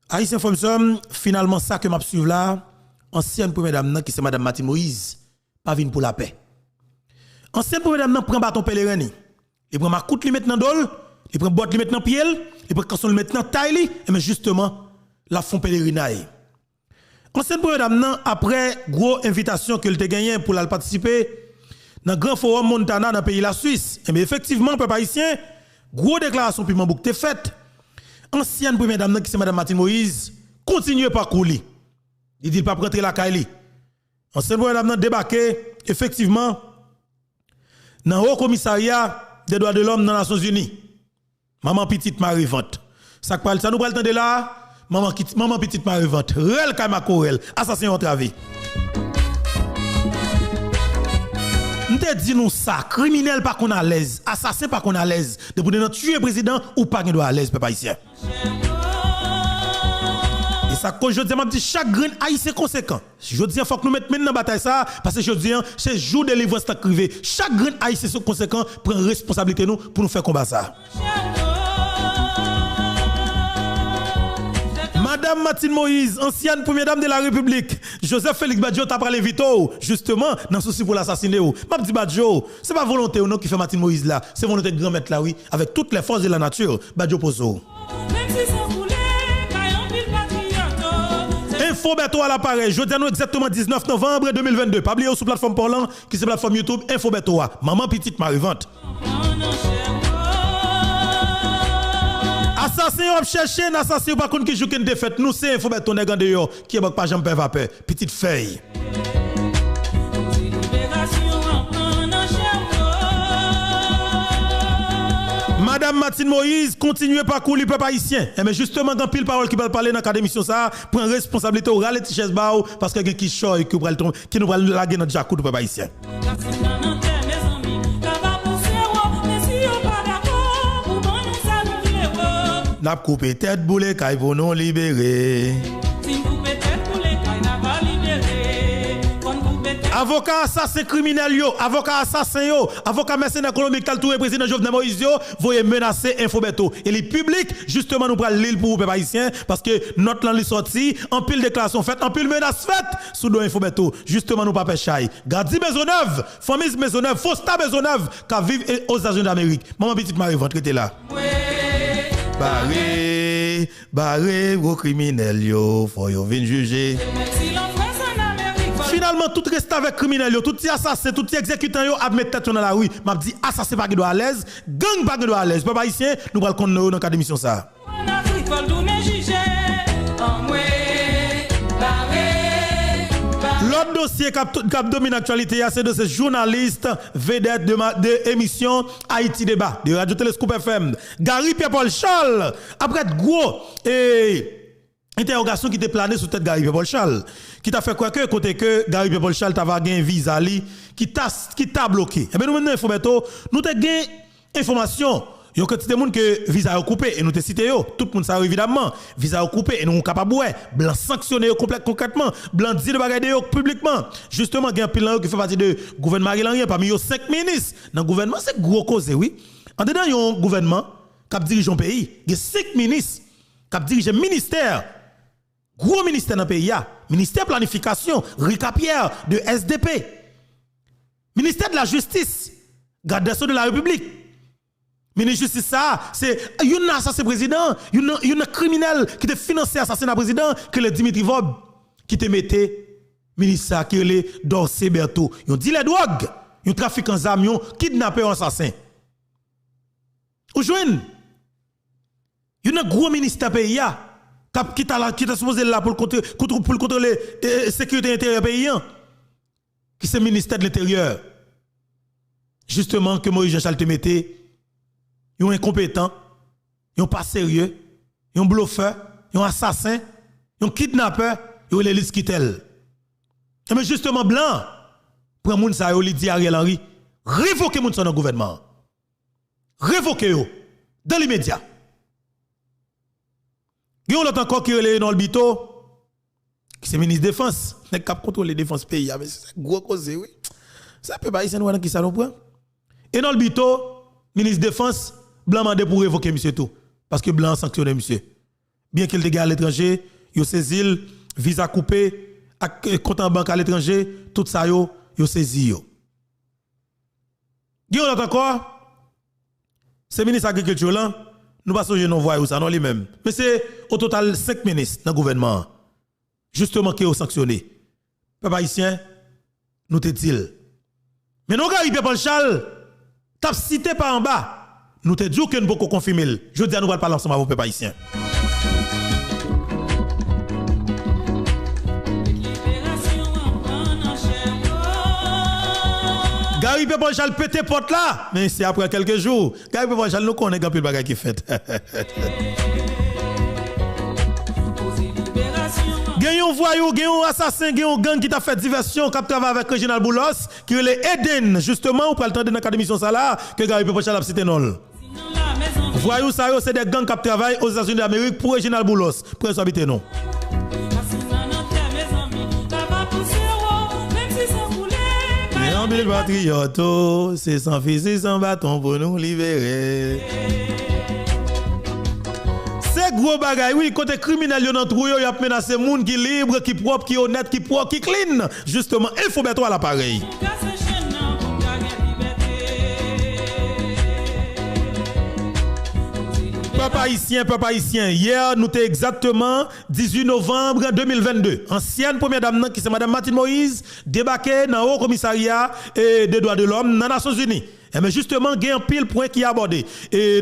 Haïtien Fomsom, finalement, ça que m'a suivi là, ancienne première dame, qui c'est Madame Martine Moïse, pas vine pour la paix. Ancienne première dame, prend bâton pèlerin, il prend ma coute, li maintenant dol, il prend botte, li maintenant pied, il prend canson, li maintenant taille, et mais justement, la font pèlerinage. Ancienne première dame, après gros invitation qu'elle a gagné pour la participer dans le grand forum Montana dans le pays de la Suisse, et mais effectivement, peuple haïtien, gros déclaration piment bouc te faite. Ancienne première dame qui c'est Madame Martine Moïse, continue par couler. Il dit pas rentrer la Kaili. Ancienne première dame débarqué effectivement dans le haut commissariat des droits de l'homme dans les Nations Unies. Maman petite Marie-Vente. Ça parle ça nous pral tande là, maman petite Marie-Vente. Rel Kama Korel, assassin en travail. M'te dit nous ça, criminel pas qu'on à l'aise, assassin pas qu'on à l'aise, de pour nous tuer président ou pas qu'on doit à l'aise peuple haïtien. Et ça que je dis m'a dit chaque grain haïtien conséquent. Je dis faut que nous mettre maintenant dans bataille ça parce que je dis c'est jour de délivrance ta crivé. Chaque grain haïtien conséquent prend responsabilité nous pour nous faire combat ça. Madame Martine Moïse, ancienne première dame de la République, Joseph Félix Badjo t'a parlé vite justement dans souci pour l'assassiner. M'a dit Badjo, c'est pas volonté ou non qui fait Martine Moïse là, c'est volonté de grand-mère là oui, avec toutes les forces de la nature. Badjo Pozo. Info Beto à l'appareil, je dis exactement 19 novembre 2022. Pas oublier sur plateforme parlant qui c'est plateforme YouTube Info Beto. Maman petite Marie-Vente. Assassin on chercher un assassin pas contre qui joue une défaite. Nous c'est Info Beto nèg en dehors qui est pas jamais peur vapeur. Petite feuille. Madame Martine Moïse, continuez par couler peuple haïtien. Mais justement, dans pile parole qui va parler dans cette émission, ça, prend responsabilité au râler chaise bao parce que quelqu'un qui choy qui nous va laguer notre jacou de peuple haïtien. N'a coupé tête boule kay pour nous libérer. Avocat assassin criminel yo, avocat assassin yo, avocat mercenaire économique tal tout président Jovenel Moïse yo, voyez menacer Info Beto. Et les publics justement nous pral l'île pour peuple haïtien parce que notre land li sorti, en pile déclaration faite, en pile menace faite sous do Info Beto. Justement nous pas péchaille. Gardi Maisonneuve, famille Maisonneuve, Fosta Maisonneuve qui vivent aux États-Unis d'Amérique. Maman petite Marie-Vente était là. Barré, vos criminels yo, faut yo vinn juger. Finalement, tout reste avec criminel yo, tout les assassins, tout les exécutants yo, a mettre tête dans la rue. M'a dit assassin pas qui doit à l'aise, gang pas qui doit à l'aise. Peuple haïtien, nous pral connait dans cadre d'émission ça. L'autre dossier qui domine l'actualité, c'est de ce journaliste vedette de émission Haïti Débat de Radio Téléscope FM, Gary Pierre-Paul Charles, après de gros interrogation qui était planée sur tête Gary Pierre-Paul Charles, qui t'a fait quoi que côté que Gary Pierre-Paul Charles t'a gagné un visa qui t'a bloqué. Et bien nous maintenant Info Beto, nous t'a gagné information. Yo quantité de monde que visa est coupé et nous te cité yo, tout le monde ça évidemment, visa est coupé et nous capable ouais, blanc sanctionné concrètement, blanc dit de bagaille yo publiquement. Justement, il y a un pilan qui fait partie de gouvernement Ariel parmi yo 5 ministres. Dans le gouvernement, c'est gros cause oui. En dedans il y a un gouvernement qui dirige un pays, il y a 5 ministres qui dirigent ministère. Gros ministère dans le pays, ministère planification, Rika Pierre de SDP, ministère de la justice, garde des Sceaux de la République. Ministre de justice ça, c'est un assassin président, un criminel qui te financé assassinat président que le Dimitri Vob qui te mettait ministre ça qui est Dorsey Berto. Ils dit les drogues, ils trafiquent en armes, ils kidnappé un assassin. Ou joine. Il y a un gros ministère pays qui est supposé là pour contrôler la sécurité intérieure paysan, qui c'est le ministère de l'Intérieur. Justement, que Moïse Jean-Charles te mettait, ils sont incompétents, ils sont pas sérieux, ils sont bluffeurs, ils sont assassins, ils sont kidnappeurs, ils sont les lisquitel. Mais justement, blanc, pour un monde ça, il dit Ariel Henry, révoquez moun dans le gouvernement. Révoquez-le, dans l'immédiat. Il y a l'autre encore qui est dans le bito, qui c'est ministre de la Défense, qui cap contrôler la défense pays. C'est gros cause, oui. Ça peut pas y avoir qui ça nous prend. Et dans le bito, ministre de la Défense, blanc mandé pour révoquer monsieur tout. Parce que blanc sanctionne monsieur. bien qu'il te à l'étranger, yo saisi visa coupé, compte en banque à l'étranger, tout ça yo saisi yo. Guillaume encore, c'est ministre agriculture là, nous pas songer non voyou ça non lui-même. Mais c'est au total 5 ministres dans le gouvernement justement qui ont sanctionné. Peuple haïtien, nous te dit. Mais nous gars Paul Charles, t'as cité par en bas, nous te dit que nous pouvons confirmer. Je dis à nous pas parler ensemble avec peuple haïtien. Gary Paul Charles pété porte là, mais c'est après quelques jours. Gary Paul Charles nous connaît quand plus bagage qui fait. Gayon voyou, gayon assassin, gayon gang qui t'a fait diversion, qui travaille avec Reginald Boulos, qui est Eden, justement, ou pas le temps de dans l'académie ça là, que Gary Paul Charles a cité non. Voyou ça c'est des gangs qui travaillent aux États-Unis d'Amérique pour Reginald Boulos, pour ça habiter non. Les patriotes, c'est sans fusil, sans bâton pour nous libérer. C'est gros bagay, oui, côté criminel, yon entre eux, y a menacé moun qui libre, qui propre, qui honnête, qui propre, qui clean. Justement, il faut mettre à l'appareil. Papa haïtien, hier, nous sommes exactement 18 novembre 2022. Ancienne première dame, qui c'est Madame Martine Moïse, débarquée dans le Haut Commissariat des droits de l'homme dans les Nations Unies. Et mais justement, il y a un pile point qui est abordé. Et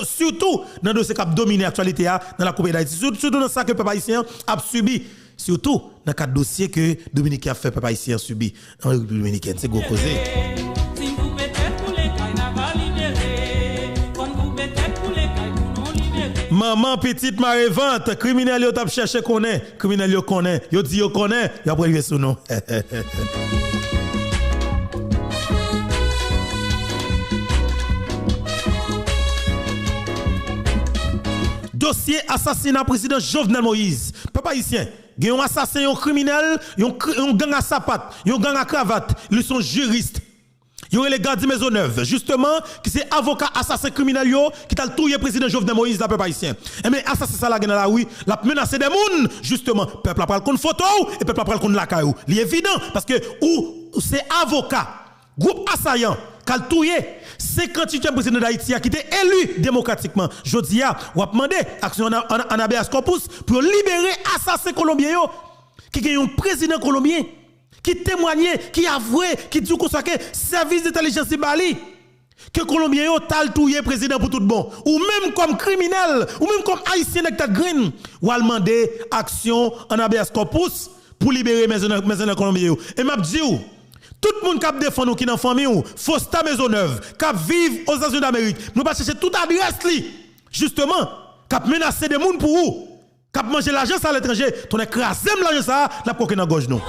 surtout dans le dossier qui a dominé l'actualité dans la Coupe d'Haïti. Surtout dans ça que Papa haïtien a subi. Surtout dans le cadre dossier que Dominique a fait, Papa haïtien a subi en République dominicaine. C'est gros causé. Maman petite marée vente, criminel yo t'a cherché connaît, criminel yo connaît, yo dit yo connaît, yo après arrivé sous nous. Dossier assassinat président Jovenel Moïse. Papa haïtien, il y a un assassin, un criminel, un gang à sapat, un gang à cravate, ils sont juristes. Il y a les gardes de Maisonneuve, justement, qui c'est avocat assassin criminel qui t'a tué le président Jovenel Moïse, la peuple haïtien. Et mais assassin ça là dans la rue, la menacé des moun, justement, peuple après le photo et peuple après le la caillou. C'est évident parce que ou c'est avocat, groupe assaillant, qui a tué 58e président d'Haïti qui était élu démocratiquement. Jodi a ou a demandé action en habeas corpus pour libérer assassin colombien qui est un président colombien. Qui témoignait, qui avouait, qui dit que service d'intelligence Bali, que Colombien yo tal touye président pour tout bon, ou même comme criminel, ou même comme haïtien avec green, ou a demandé action en habeas corpus pour libérer Maisonneuve Colombien. Et m'a dit tout le monde qui défend nous qui dans famille ou Fosta Maisonneuve, qui vivent aux États-Unis d'Amérique, nous pas chercher toute adresse li. Justement, qui menacer des gens pour vous, qui manger l'argent à l'étranger, ton écrasé l'argent ça, la poque dans gauche nous.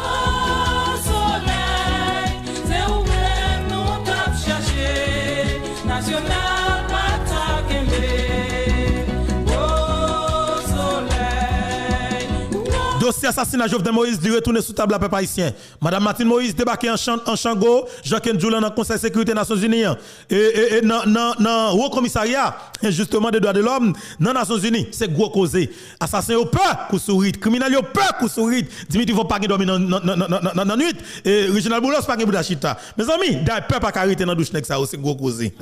Dossier assassinat Jovenel Moïse lui retourner sous table à peuple haïtien. Madame Martine Moïse débarqué en Chango, Jacques Ndjoula dans le Conseil de sécurité des Nations Unies et dans Haut Commissariat justement des droits de l'homme dans les Nations Unies. C'est gros causé. Assassin au peur pour sourire, criminel au peur pour sourire. Dimitri faut pas dormir dans la nuit et Reginald Boulos pas pour chita. Mes amis, d'ailleurs peur pas arrêter dans douche ça c'est gros causé.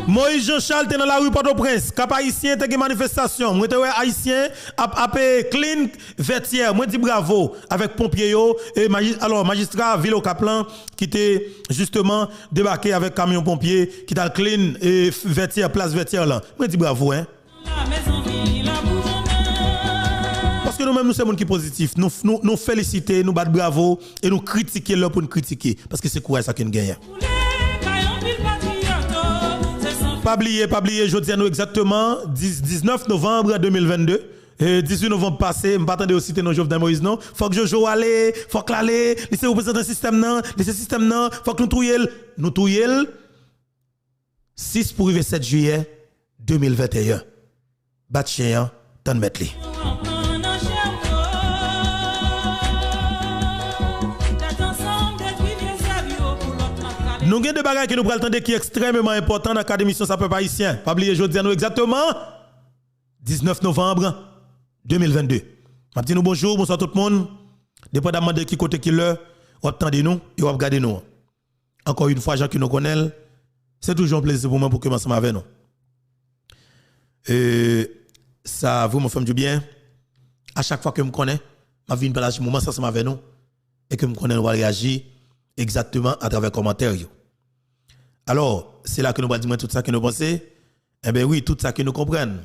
Moïse Jean-Charles était dans la rue Port-au-Prince. Cap haïtien était une manifestation. Moi, j'étais haïtien, après clean vertière. Moi, dis bravo avec pompiers et alors magistrat Vilo Kaplan qui était justement débarqué avec camion pompier qui t'a clean et vertière, place vertière là. Moi, dis bravo, hein. Parce que nous-mêmes, nous sommes des gens qui sont positifs. Nous féliciter, nous battre bravo et nous critiquer là pour nous critiquer. Parce que c'est quoi ça qui nous gagne. Pas oublier, je dis à nous exactement 19 novembre 2022. 18 novembre passé, je ne m'attendais aussi citer nos Jovenel Moïse non. Faut que Jojo allez, faut que l'aller, laissez représenter le système non, laissez système non, faut que nous touyiel 6 pour le 7 juillet 2021. Bat chien, tan mettre li. Nous avons des bagages qui nous prennent qui est extrêmement important dans la émission Sapeur Haïtien. Pas oublier, je dis nous exactement 19 novembre 2022. Je dis nous bonjour, bonsoir tout le monde. Dépendamment de qui côté qui l'heure, vous attendez nous et vous regardez nous. Encore une fois, Jean qui nous connaît, c'est toujours un plaisir pour moi pour commencer avec nous. Ça vous me fait du bien. À chaque fois que je me connais, je viens partager un moment ça avec nous et que je me connais, on va réagir exactement à travers les commentaires. Alors, c'est là que nous allons dire tout ça que nous pensons. Eh bien oui, tout ça que nous comprenons.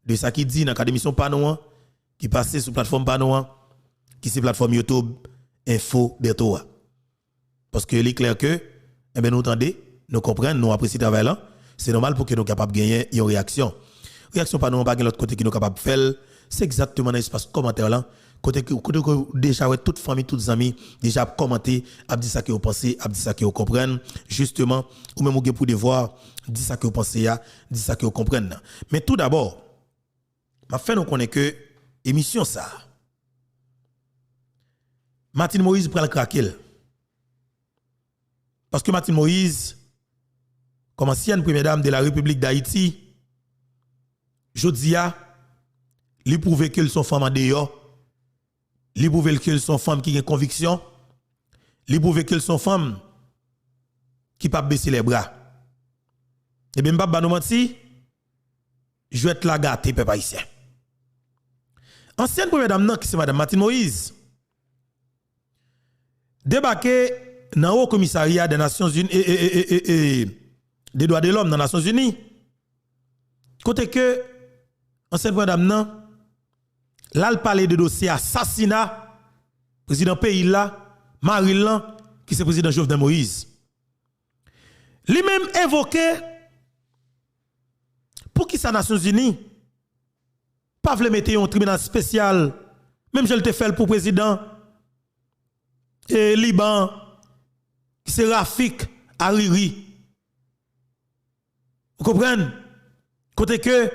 De ça qui dit dans l'émission Panoa, qui passe sur la plateforme Panoa, qui c'est la plateforme YouTube, Info Bertoa. Parce que il est clair que, eh bien nous entendez, nous comprenons, nous apprécions le travail là. C'est normal pour que nous soyons capables de gagner une réaction. Réaction Panoa, pas de l'autre côté qui nous sommes capables de faire. C'est exactement dans l'espace commentaire là. Côté que déjà toute famille, tous amis déjà commenté, a dit ça que vous pensez, a dit ça que vous comprenez justement ou même vous pour devoir dit ça que vous pensez, dit ça que vous comprenez. Mais tout d'abord, m'a fait nous connaître que émission ça Martine Moïse prend le craquer. Parce que Martine Moïse comme ancienne première dame de la République d'Haïti, jodia lui prouver qu'elles sont femmes en dehors. Li prouve qu'elles sont femmes qui ont conviction. Li prouve qu'elles sont femmes qui ne peuvent pas baisser les bras. Et bien, je ne vais pas nous mentir, je vais être la gâtée, peuple haïtien. Ancienne première dame, qui c'est Mme Martine Moïse, débarqué dans le Haut Commissariat des Nations Unies et des droits de l'homme dans les Nations Unies. Côté que, ancienne première dame, là, il parlait de dossier assassinat, président pays là, Marilyn, qui c'est président Jovenel Moïse. Lui-même évoqué, pour qui ça Nations Unies, pas voulu mettre un tribunal spécial, même je le fait pour président et Liban, qui c'est Rafik Hariri. Vous comprenez? Côté que,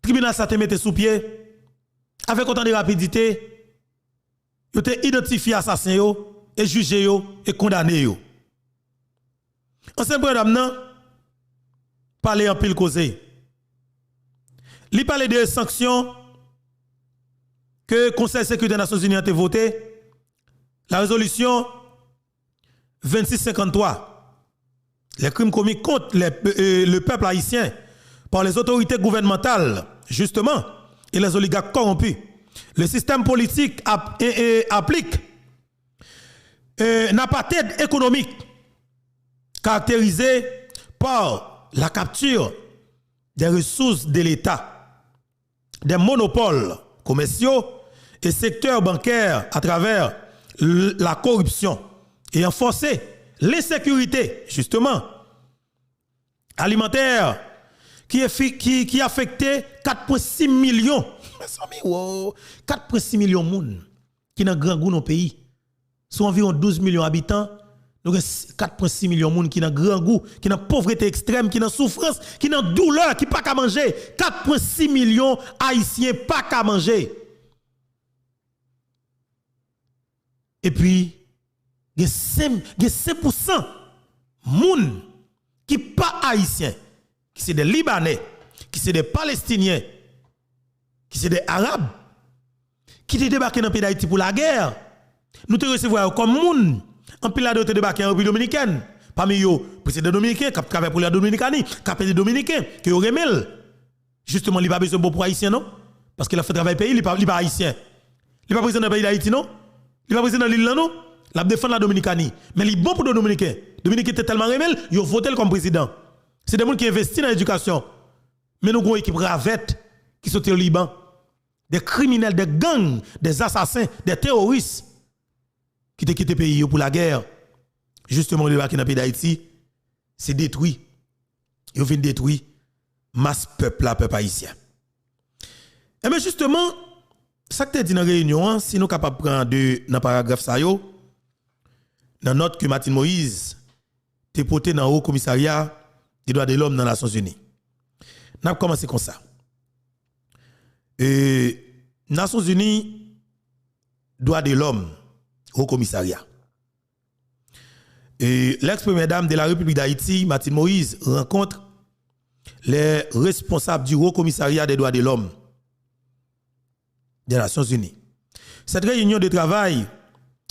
tribunal ça te mette sous pied avec autant de rapidité, yo te identifié assassin yo et jugé yo et condamné yo. Ancien madame nan parler en pile causé. Li parler de sanctions que le Conseil de sécurité des Nations Unies a voté, la résolution 2653, les crimes commis contre le peuple haïtien par les autorités gouvernementales, justement, et les oligarques corrompus. Le système politique applique un apartheid économique caractérisé par la capture des ressources de l'État, des monopoles commerciaux et secteurs bancaires à travers la corruption et renforcer l'insécurité, justement, alimentaire, qui affectait 4,6 millions. 4,6 millions de monde qui dans grand goût dans le pays. Sont environ 12 millions d'habitants. Nous avons 4,6 millions de monde qui dans grand goût, qui dans pauvreté extrême, qui dans souffrance, qui dans douleur, qui pas qu'à manger. 4,6 millions haïtiens pas qu'à manger. Et puis, il y a 5% monde qui pas haïtiens, qui c'est des Libanais, qui c'est des Palestiniens, qui c'est des Arabes, qui te débarqué dans le pays d'Haïti pour la guerre. Nous te recevons comme monde. En pile de te débarqué en République dominicaine. Parmi eux, président dominicain, qui travaille pour la Dominicanie, qui appelle les Dominicains, qui ont remel. Justement, il n'a pas besoin de pour haïtien, non? Parce qu'il a fait travail pays, il n'est pas haïtien. Il n'est pas président du pays d'Haïti, non? Il n'est pas président de l'île, non? Il a défendu la Dominicanie. Mais il est bon pour les Dominicains. Les Dominicains étaient tellement remel, ils ont voté comme président. C'est des gens qui investissent dans l'éducation. Mais nous avons une équipe ravette qui sont au Liban. Des criminels, des gangs, des assassins, des terroristes qui ont quitté le pays pour la guerre. Justement, le débarqué dans le pays d'Haïti, c'est détruit. Ils viennent détruire masse peuple haïtien. Et bien justement, ça que tu as dit dans la réunion, si nous sommes capables de prendre dans le paragraphe, dans la note que Martine Moïse a portée dans le Haut Commissariat des droits de l'homme dans les Nations Unies. Nous avons commencé comme ça. Nations Unies, droits de l'homme, Haut Commissariat. Et l'ex-première dame de la République d'Haïti, Martine Moïse, rencontre les responsables du Haut Commissariat des droits de l'homme des Nations Unies. Cette réunion de travail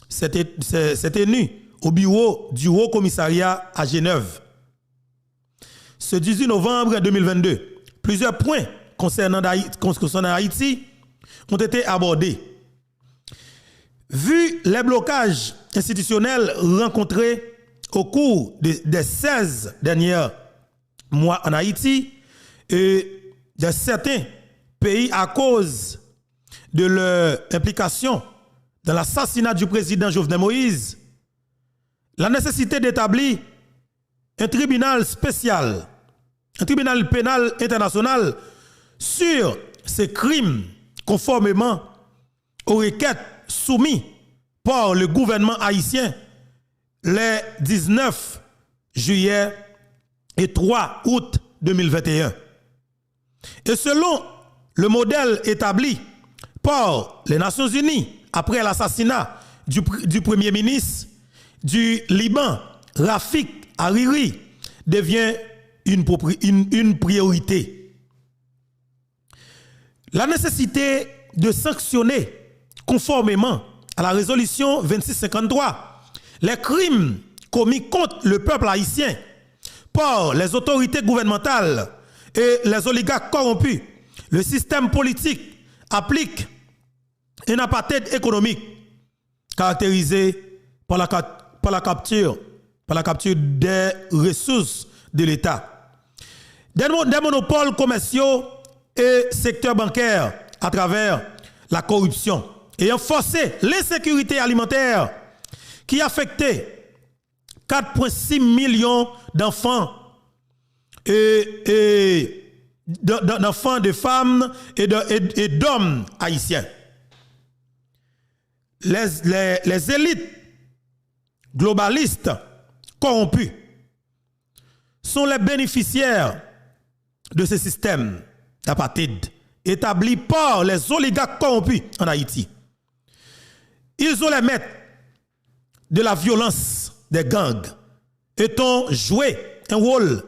s'est tenue au bureau du Haut Commissariat à Genève. Ce 18 novembre 2022, plusieurs points concernant Haïti ont été abordés. Vu les blocages institutionnels rencontrés au cours des 16 derniers mois en Haïti et de certains pays à cause de leur implication dans l'assassinat du président Jovenel Moïse, la nécessité d'établir un tribunal spécial, un tribunal pénal international sur ces crimes conformément aux requêtes soumises par le gouvernement haïtien les 19 juillet et 3 août 2021. Et selon le modèle établi par les Nations Unies après l'assassinat du Premier ministre du Liban, Rafik Hariri, devient une priorité. La nécessité de sanctionner conformément à la résolution 2653 les crimes commis contre le peuple haïtien par les autorités gouvernementales et les oligarques corrompus, le système politique applique un apartheid économique caractérisé par la capture des ressources de l'État, des monopoles commerciaux et secteur bancaire à travers la corruption, ayant forcé l'insécurité alimentaire qui affectait 4,6 millions d'enfants d'enfants, de femmes et d'hommes haïtiens. Les élites globalistes corrompus sont les bénéficiaires de ce système d'apartheid établi par les oligarques corrompus en Haïti. Ils ont les maîtres de la violence des gangs et ont joué un rôle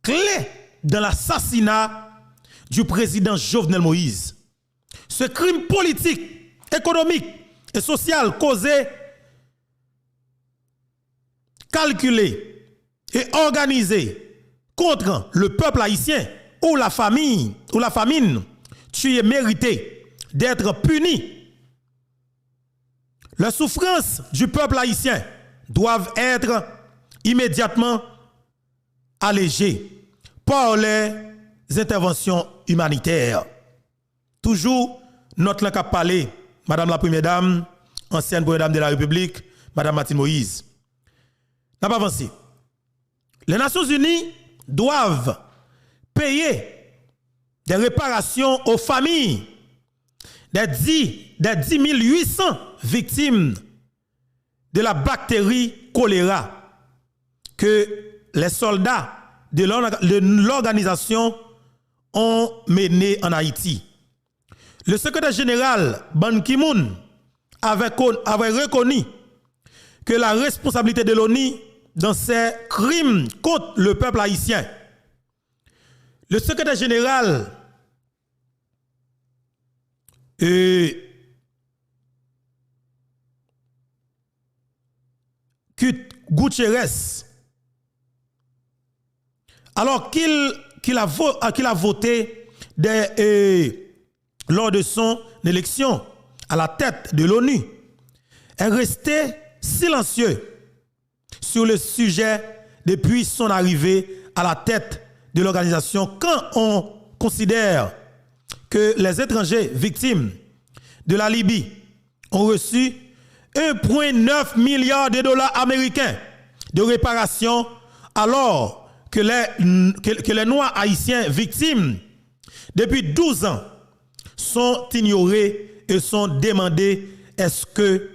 clé dans l'assassinat du président Jovenel Moïse. Ce crime politique, économique et social causé, calculé et organisé contre le peuple haïtien ou la famine, tu es mérité d'être puni. Les souffrances du peuple haïtien doivent être immédiatement allégées par les interventions humanitaires. Toujours notre langue à parler, Madame la Première Dame, ancienne Première Dame de la République, Madame Martine Moïse. N'a pas avancé. Les Nations Unies doivent payer des réparations aux familles des 10 800 victimes de la bactérie choléra que les soldats de l'organisation ont mené en Haïti. Le secrétaire général Ban Ki-moon avait reconnu que la responsabilité de l'ONU dans ces crimes contre le peuple haïtien. Le secrétaire général Guterres, alors qu'il a voté lors de son élection à la tête de l'ONU, est resté silencieux sur le sujet depuis son arrivée à la tête de l'organisation quand on considère que les étrangers victimes de la Libye ont reçu 1,9 milliard de dollars américains de réparation alors que les Noirs haïtiens victimes depuis 12 ans sont ignorés et sont demandés est-ce que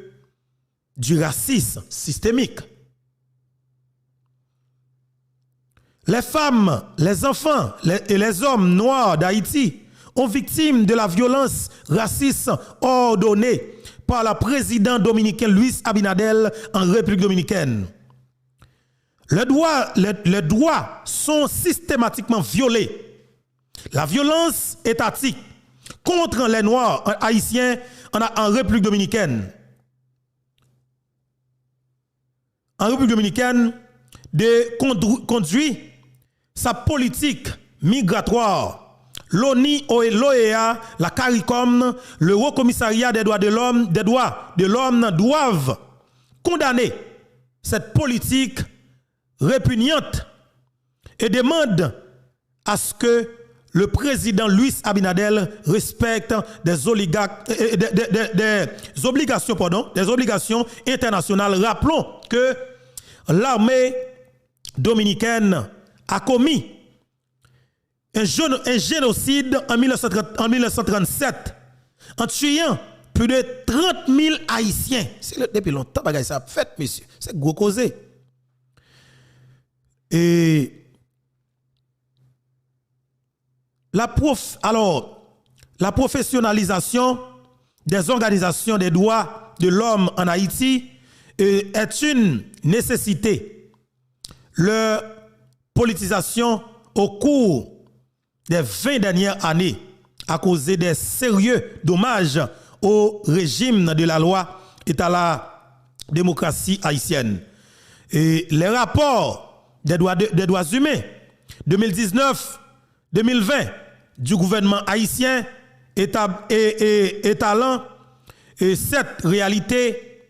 du racisme systémique. Les femmes, les enfants et les hommes noirs d'Haïti ont victimes de la violence raciste ordonnée par la présidente dominicaine Luis Abinadel en République dominicaine. Les droits sont systématiquement violés. La violence étatique contre les Noirs haïtiens en République dominicaine. En République dominicaine, conduit sa politique migratoire. L'ONI, l'OEA, la CARICOM, le Haut Commissariat des droits de l'homme, doivent condamner cette politique répugnante et demandent à ce que le président Luis Abinadel respecte des obligations internationales. Rappelons que l'armée dominicaine a commis un génocide en 1937 en tuant plus de 30 000 Haïtiens. C'est depuis longtemps que ça a fait, monsieur. C'est gros causé. Et la professionnalisation des organisations des droits de l'homme en Haïti est une nécessité. Leur politisation au cours des 20 dernières années a causé des sérieux dommages au régime de la loi et à la démocratie haïtienne. Et les rapports des droits humains 2019-2020 du gouvernement haïtien étalant cette réalité,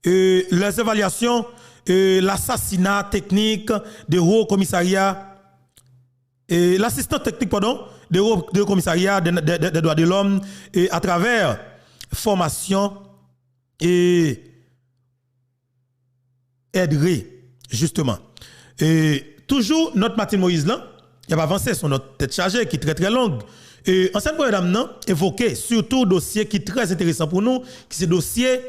les évaluations, l'assassinat technique des hauts commissariats, l'assistant technique, pardon, des hauts commissariats des droits de l'homme, à travers formation et aiderait, justement. Et toujours, notre Martin Moïse, là, il a avancé sur notre tête chargée qui est très très longue. Et ancien programme évoqué surtout dossier qui est très intéressant pour nous, qui c'est dossier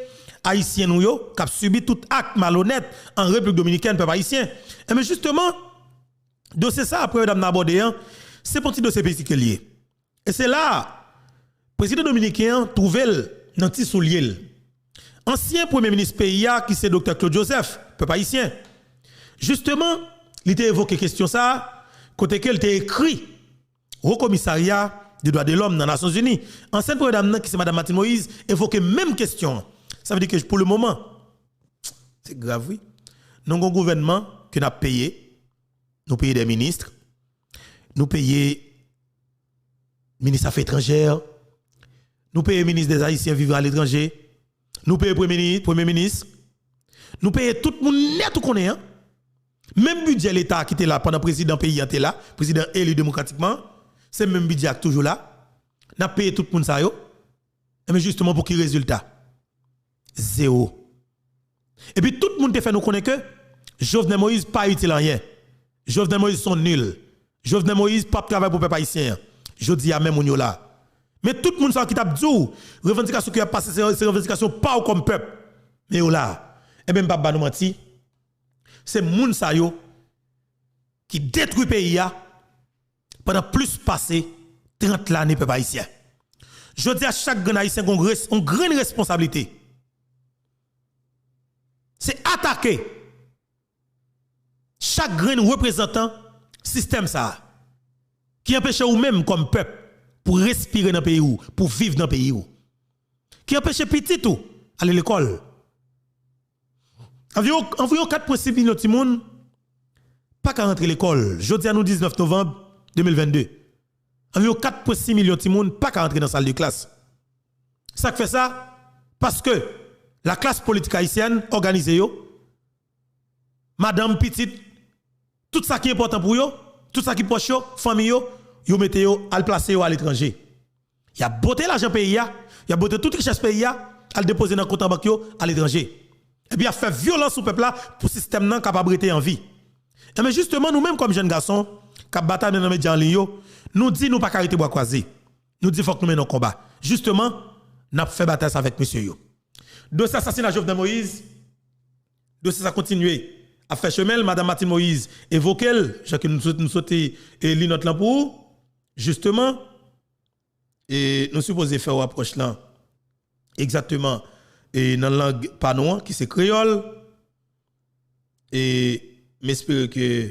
haïtien nous yo qui a subi tout acte malhonnête en République dominicaine peuple haïtien. Et mais justement dossier ça après madame abordé c'est petit dossier particulier. Et c'est là président dominicain trouvé dans petit soulier. Ancien premier ministre pays qui c'est docteur Claude Joseph peuple haïtien. Justement, il t'a évoqué question ça côté qu'elle t'a écrit au commissariat des droits de l'homme dans les Nations Unies. Ancienne présidente qui c'est madame Martine Moïse évoqué même question. Ça veut dire que pour le moment c'est grave oui. Nous avons un gouvernement que nous avons payé, nous payons des ministres, nous payons ministres des Affaires étrangères, nous payons ministres des Haïtiens vivant à l'étranger, nous payons premier ministre, nous payons tout le monde net tout qu'on est. Même budget l'État qui était là pendant le président pays était là, président élu démocratiquement, c'est même budget qui est toujours là. N'a payé tout le monde ça yo. Mais justement pour quel résultat? Zéro. Et puis tout le monde te fait nous connaître que Jovenel Moïse pas utile à rien. Jovenel Moïse sont nuls. Jovenel Moïse pas travail pour peuple haïtien. Je dis à même on là. Mais tout le monde sait qui t'a dit revendication qui a passé ces revendications pas comme peuple. Mais là, et même pas nous menti. C'est moun sa yo qui détruit pays pendant plus passé 30 l'année peuple haïtien. Je dis à chaque grand haïtien qu'on a une grande responsabilité. C'est attaquer chaque grand représentant système ça qui empêche ou même comme peuple pour respirer dans le pays ou pour vivre dans le pays ou qui empêche petit tout aller à l'école. Environ 4,6 millions de monde pas qu'à rentrer à l'école. Jeudi à nous 19 novembre 2022. Environ 4,6 millions de monde pas qu'à rentrer dans la salle de classe. Ça fait ça parce que la classe politique haïtienne organisée yo, madame petite, tout ça qui est important pour yo, tout ça qui est proche yo, famille yo mettez yo à le placer yo à l'étranger. Il y a beauté l'argent pays il y a beauté toute richesse pays à le déposer dans compte en banque yo à l'étranger. Et bien, il a fait violence au peuple là pour le système non capable en vie. Et mais justement, nous-mêmes, comme jeunes garçons, qui bataille dans les médias en ligne, nous disons nous pas carité bois croisé. Nous disons faut que nous menions combat. Justement, nous avons fait bataille avec monsieur yo. Dossier assassinat Jovenel Moïse, dossier ça continue à faire chemin. Madame Martine Moïse évoqué, chacun nous souhaite et lit notre là pour justement, et nous supposons faire une approche là exactement. Et dans la langue panois qui c'est créole et m'espère que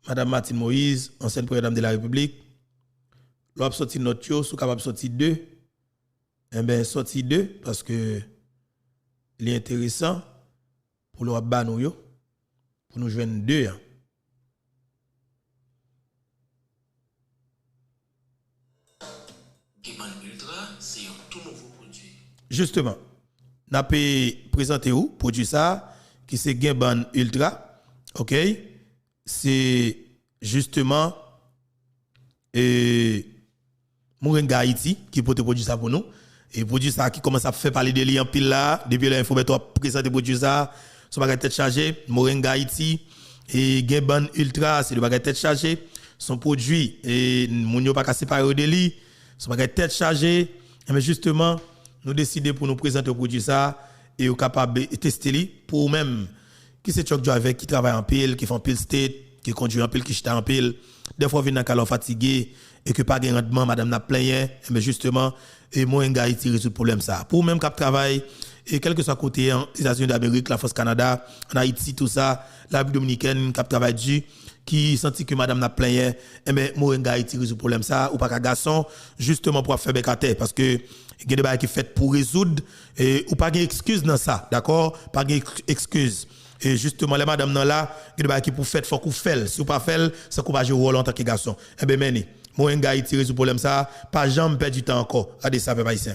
Madame Martine Moïse, ancienne présidente de la République, l'on sorti notre yo, sous capable sortir deux. Eh bien, sorti deux parce que il est intéressant pour le banou yo, pour nous joindre deux. C'est un tout nouveau produit. Justement, n'a pas présenté où produit ça qui c'est Gemban Ultra. OK? C'est justement Moringa Haïti qui peut produire ça pour nous et produit ça qui commence à faire parler de lui en pile là depuis l'info mais toi présenter produit ça son bagage tête chargée Moringa Haïti et Gemban Ultra c'est le bagage tête chargée son produit et moun yo pas ka séparer de lui son bagage tête chargée mais justement nous décider pour nous présenter produit ça et au capable de tester lui pour même qui c'est choc avec qui travaille en pile qui font pile state qui conduit en pile qui chita en pile des fois vient dans calor fatigué et que pas de rendement madame n'a plein mais justement et Moringa Haïti résout problème ça pour même cap travail et quel que soit côté en États-Unis d'Amérique la France Canada en Haïti tout ça la République dominicaine cap travail du qui senti que madame n'a plein mais Moringa Haïti résout problème ça ou pas qu'un garçon justement pour faire bécater parce que il y a des choses qui fait pour résoudre et ou pas d'excuse dans ça d'accord pas d'excuse. Et justement, les madame nan là, qui pour faire, faut qu'on fait. Si vous pas fait, ça qu'on va jouer rôle en tant que garçon. Eh bien, meni, Moringa Haïti résout problème ça, pas jamais perdre du temps encore. Regardez ça, papa ici.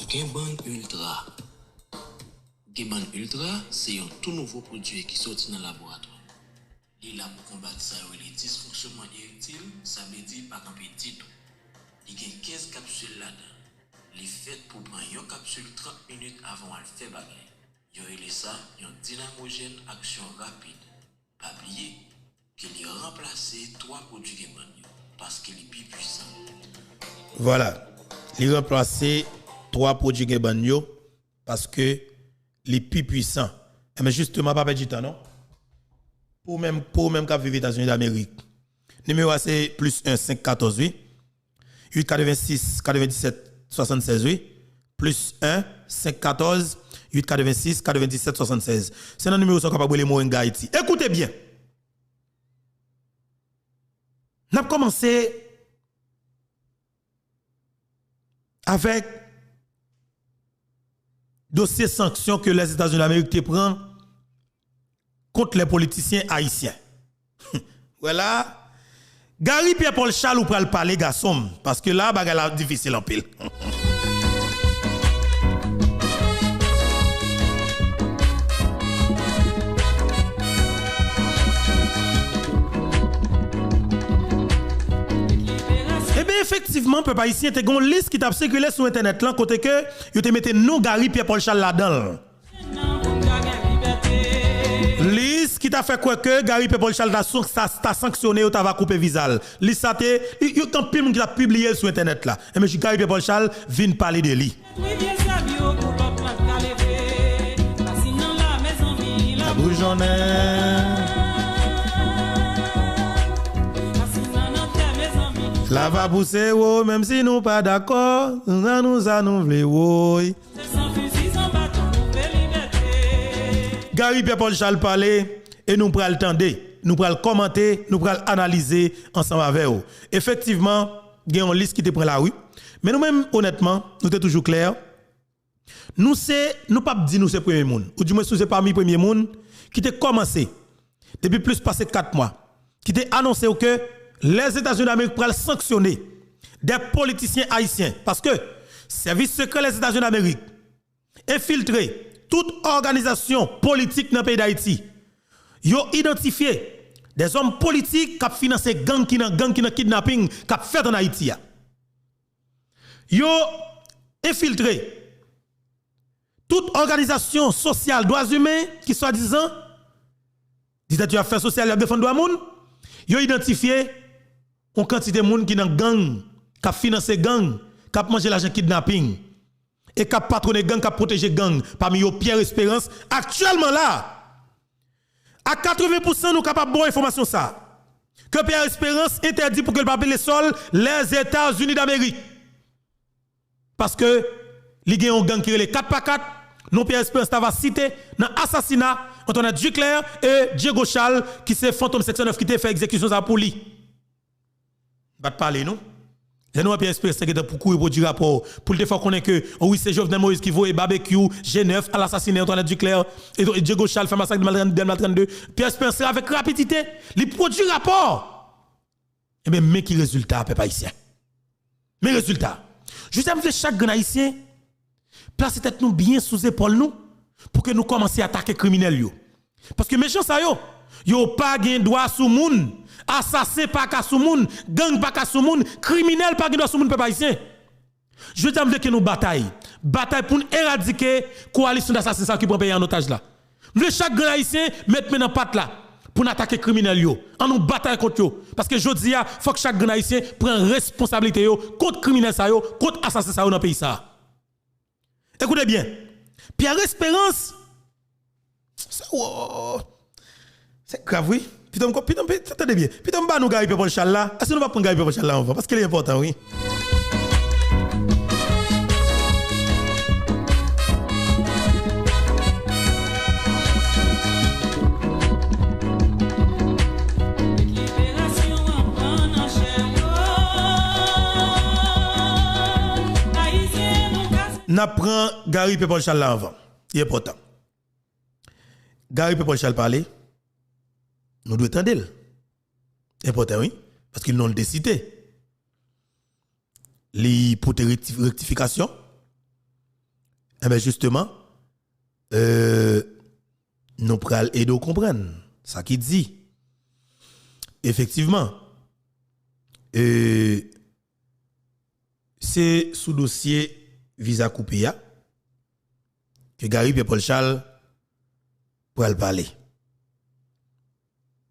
Gemban Ultra. Gemban Ultra, c'est un tout nouveau produit qui sorti dans le laboratoire. Il est là pour combattre ça, les dysfonctionnements érectiles, ça veut dire pas qu'un petit tout. Il y a 15 capsules là-dedans. Il est fait pour prendre une capsule 30 minutes avant de faire baguette. Yo ele ça, yon dynamogène action rapide. Pas oublier qu'il a remplacé 3 produits Gemban parce qu'il est plus puissant. Voilà. Il a remplacé 3 produits Gemban parce que les plus puissants. Mais justement pas perdre du temps non. Pour même cap vivre aux États-Unis d'Amérique. Numéro c'est plus 1 5 14 8 8 86 97 76 8 plus 1 5 14 8 86 97 76. C'est un numéro qui est capable de Moringa Haïti. Écoutez bien. Nous avons commencé avec dossier sanctions que les États-Unis d'Amérique prennent contre les politiciens haïtiens. Voilà. Gary Pierre-Paul Charles ou pral parler garçon parce que là bagala difficile en pile. Effectivement, peuple haïtien, te gon liste qui t'a circulé sur internet là côté que yo te mette nous Gary Pierre-Paul Charles là-dedans. Liste qui t'a fait quoi que Gary Pierre-Paul Charles t'a sanctionné ou t'a va couper visal. Liste ça te yo tant pile qui t'a publié sur internet là. Et monsieur Gary Pierre-Paul Charles vient parler de lui. La bougeonnette. La va pousser, oh, même si nous pas d'accord, nous allons vouloir. Gary Pierre-Paul Charles parler et nous prenons le temps nous prenons commenter, nous prenons analyser ensemble avec vous. Effectivement, il y a une liste qui te prend la rue, mais nous-mêmes, honnêtement, nous sommes toujours clairs. Nous pas dire nous c'est premier monde, ou du moins c'est parmi les premiers monde qui te commencé depuis plus passé 4 mois, qui te annoncé que les États-Unis d'Amérique pourraient sanctionner des politiciens haïtiens parce que service secret des États-Unis d'Amérique infiltré toute organisation politique dans le pays d'Haïti. Ils ont identifié des hommes politiques qui ont financé gang qui ont kidnapping qui ont fait en Haïti. Ils ont infiltré toute organisation sociale droits humains qui soi-disant dictature affaires sociales et défendre droits humains. Ils ont identifié une quantité de monde qui dans gang, qui a financé gang, qui a mangé l'argent kidnapping et qui a patronné gang, qui a protégé gang parmi eux Pierre Espérance. Actuellement là, à 80% nous sommes capables de bonne information ça. Que Pierre Espérance interdit pour que le pape les sols les États-Unis d'Amérique. Parce que il y a un gang qui est les 4x4 Non Pierre Espérance va citer dans assassinat Antoinette Duclerc et Diego Charles qui c'est fantôme section 9 qui te fait exécution ça pour lui. Pas de parler non. Et nous Pierre Espérance qui pour courir pour du rapport pour le faire connaître que oh oui c'est Jovenel Moïse qui voit barbecue G9 à l'assassinat Antoinette Duclerc et Diego Charles fait massacre de Mal 32. Pierre Espérance avec rapidité, il produit rapport. Et bien mais qui résultat peuple haïtien. Mais résultat, je veux chaque grand haïtien placer tête nous bien sous épaule nous pour que nous commencer à attaquer criminels yo. Parce que méchant ça yo pas gain droit sous moun, assassin pas ka sous moun, gang pas ka sous moun, criminel pas gain droit sous moun peuple haïtien. Je veux dire que nous bataille pour éradiquer coalition d'assassinats qui prend pays en otage là. Nous chaque grand haïtien mettre maintenant patte là pour attaquer criminels yo. En nous bataille contre yo parce que jodi a faut que chaque grand haïtien prenne responsabilité yo contre criminels ça yo, contre assassin ça yo dans pays ça. Écoutez bien. Pierre Espérance, c'est grave, oui. Putain, attendez bien. Putain, nous nous Gary Paul Charles là. Est-ce que nous va prendre Gary Paul Charles là parce qu'il est important, oui. N'apprend Gary Paul Charles là avant. Il est important. Gary Paul Charles parler. Nous devons attendre. Important, oui. Parce qu'ils n'ont décidé. Les pour rectification. Eh bien, justement, nous prenons et nous comprendre. Ça qui dit. Effectivement, c'est sous dossier visa coupé que Gary Paul Charles pour le parler.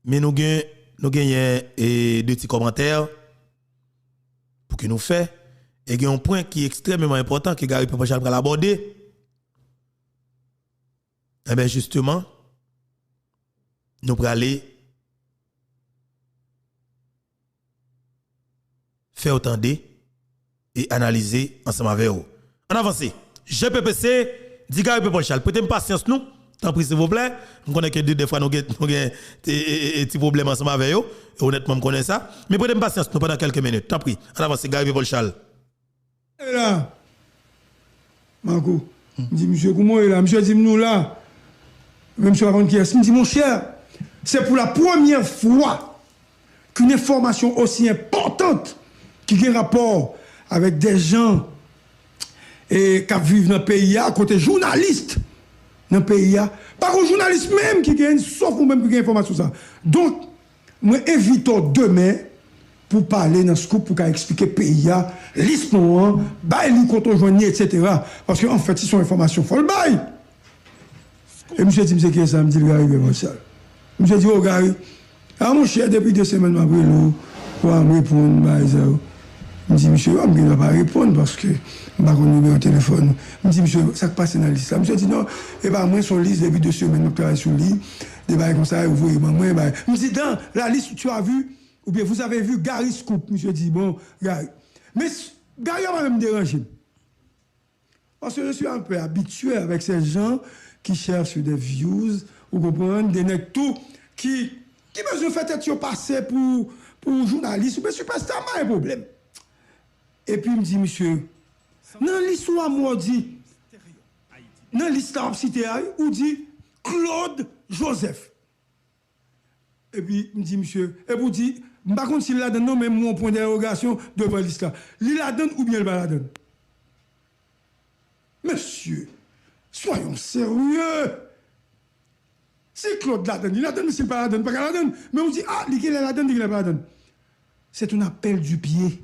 Mais nous gagnons deux petits commentaires pour que nous fassions. Et il y a un point qui est extrêmement important que Gary Paul Charles pour l'aborder. Eh bien justement, nous allons aller faire autant et analyser ensemble avec vous. En avance, GPPC, dit Gary Paul Charles, prêtez-moi patience nous. Tant pis s'il vous plaît, on connaît que deux fois nous avons des petits problèmes ensemble avec eux, et honnêtement on connaît ça, mais prêtez-moi patience nous pendant quelques minutes. Tant pis. En avance, Gary Paul Charles. Et là, Marco, dit monsieur comment est là, monsieur dit nous là. Même monsieur avant qui est, me dit mon cher, c'est pour la première fois qu'une information aussi importante qui a un rapport avec des gens et qui vivent dans le pays, à côté journalistes dans le pays, pas un journaliste même qui gagne, sauf ou même qui gagne information ça. Donc, moi invitons demain pour parler dans ce coup, pour expliquer le pays, l'histoire, bail contre journée, etc. Parce qu'en fait, ils sont informations folles bail. Et monsieur dit, monsieur qui est ça, me dit le Gary Paul Charles. Monsieur dit, oh Gary, mon cher, depuis 2 semaines, je vais pour me répondre. Je me dis, monsieur, je ne vais pas répondre parce que je n'ai pas de numéro de téléphone. Je me dis, monsieur, ça passe dans la liste. Monsieur dit, non, et ben moi, sur la liste depuis 2 semaines, je travaille sur le lit. Des bails comme ça, vous voyez, moi, je me dis, dans la liste, tu as vu, ou bien vous avez vu Gary Scoop. Monsieur dit, bon, Gary. Mais Gary va me déranger. Parce que je suis un peu habitué avec ces gens qui cherchent des views, ou comprendre, des nègres tout, qui besoin de faire être passer pour journaliste, ou bien superstar, pas un problème. Et puis il me dit, monsieur, dans l'histoire, moi, dit, dans l'histoire cité, où dit Claude Joseph. Et puis il me dit, monsieur, et vous dit, je ne sais pas s'il la donne, non, mais mon point d'interrogation devant l'histoire. Il la donne ou bien il va la donne? Monsieur, soyons sérieux. Si Claude la donne, il la donne, mais s'il ne la donne, pas qu'elle la donne. Mais on dit, ah, il la donne, il la donne. C'est un appel du pied.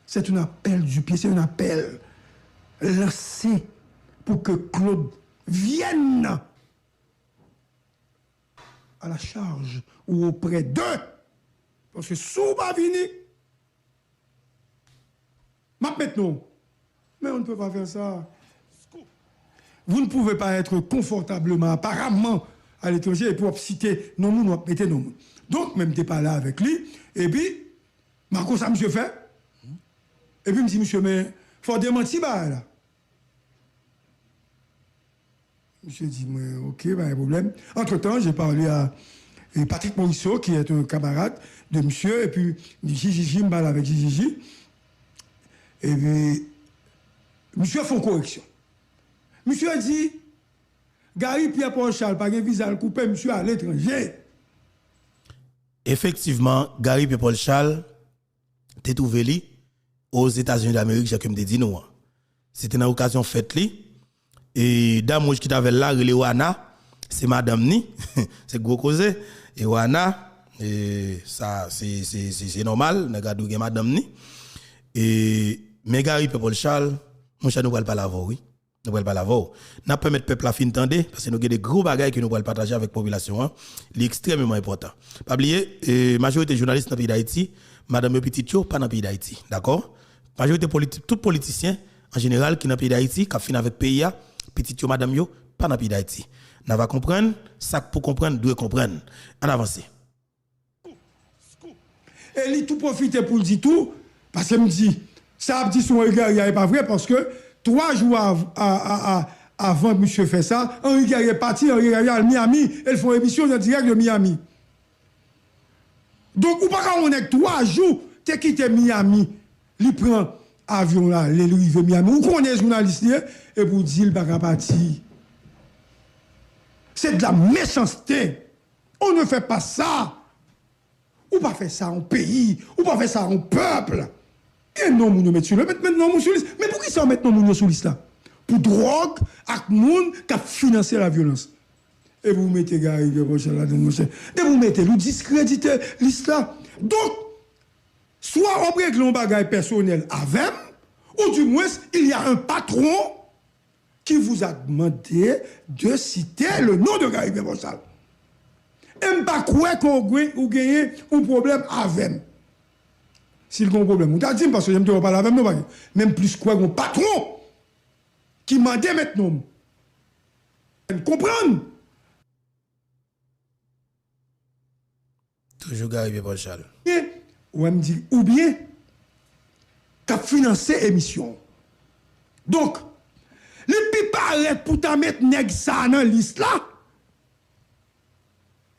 C'est un appel du pied, c'est un appel lancé pour que Claude vienne à la charge ou auprès d'eux. Parce que sous va venir, maintenant. Mais on ne peut pas faire ça. Vous ne pouvez pas être confortablement, apparemment, à l'étranger et pour citer non, nous mettez non. Donc, même tu n'es pas là avec lui. Et puis, Marco, ça, monsieur fait. Et puis, il me dit, monsieur, mais il faut démentir, là. Monsieur dit, ok, pas de problème. Entre-temps, j'ai parlé à Patrick Morisseau, qui est un camarade de monsieur, et puis Gigi, me parle avec Gigi. Et puis, monsieur fait une correction. Monsieur a dit, Gary Pierre-Paul Charles, pas de visa à couper, monsieur à l'étranger. Effectivement, Gary Pierre-Paul Charles, t'es trouvé aux États-Unis d'Amérique, j'ai comme dit nous. C'était une occasion faite li. Et dame qui t'avait là, relé Wana, c'est madame ni, c'est gros causé. Et Wana, et ça, c'est normal, n'a pas de madame ni. Et, mais Gary Pierre-Paul Charles, mon chat nous parle pas la voix, oui. Nous parle pas la voix. N'a pas mettre peuple à fin tendre, parce que nous avons des gros bagages que nous allons partager avec la population, c'est extrêmement important. Pas oublier, majorité journaliste dans le pays d'Haïti, madame Petitio, pas dans le pays d'Haïti, d'accord? Majorité politique, tout politicien, en général, qui dans le pays d'Haïti, qui a fini avec le pays, Petitio, madame yo, pas dans le pays d'Haïti. Nous va comprendre, ça pour comprendre, doit comprendre. En avance. Et lui tout profiter pour dire tout, parce que me dit, ça a dit son regard, il n'est pas vrai, parce que 3 jours avant que monsieur fait ça, Henri Guerrier est parti, Henri Guerrier à Miami, ils font émission en direct de Miami. Donc, ou pas quand on est 3 jours, tu quitté Miami, il prend avion là, il arrive Miami, ou qu'on est journaliste, et pour dire il va partir. C'est de la méchanceté. On ne fait pas ça. Ou pas faire ça en pays, ou pas faire ça en peuple. Et non, nous mettons sur le maintenant sur liste. Mais pour qui ça maintenant nous sur liste là? Pour drogue, avec monde qui a financé la violence. Et vous mettez Gary Pierre-Paul là-dedans, et vous mettez, vous discréditez liste là. Donc, soit on règle un bagage personnel avec, ou du moins, il y a un patron qui vous a demandé de citer le nom de Gary Pierre-Paul. Et je ne pas croire qu'on gagne un problème avec. S'il y a un problème, on t'a dit parce que je ne te parle avec nous. Même plus quoi un patron qui m'a dit maintenant. Comprendre? Toujours Gary Pierre-Paul Charles. Ou bien, tu as financé l'émission. Donc, le pipa arrête pour ta mettre nèg ça dans la liste là.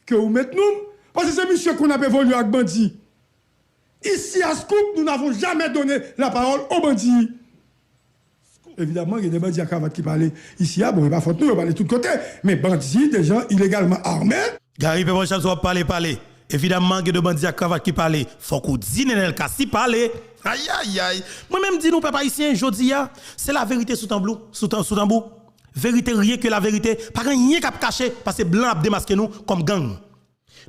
Que vous mettez nous, parce que c'est monsieur qu'on a évolué avec bandit. Ici à Scoop, nous n'avons jamais donné la parole aux bandits. Évidemment, il y a des bandits à cravate qui parlent ici, bon, il va falloir nous parler de tous côtés, mais bandits, des gens illégalement armés. Gary Pierre-Paul Charles soit parler. Évidemment, il y a des bandits à cravate qui parlent. Faut qu'on dise dans le cas si parler. Aïe aïe aïe. Moi-même dis nous papa ici, jodi a, c'est la vérité sous tambour, sous tambour. Vérité rien que la vérité, pas rien qu'à cacher parce que blanc a démasqué nous comme gang.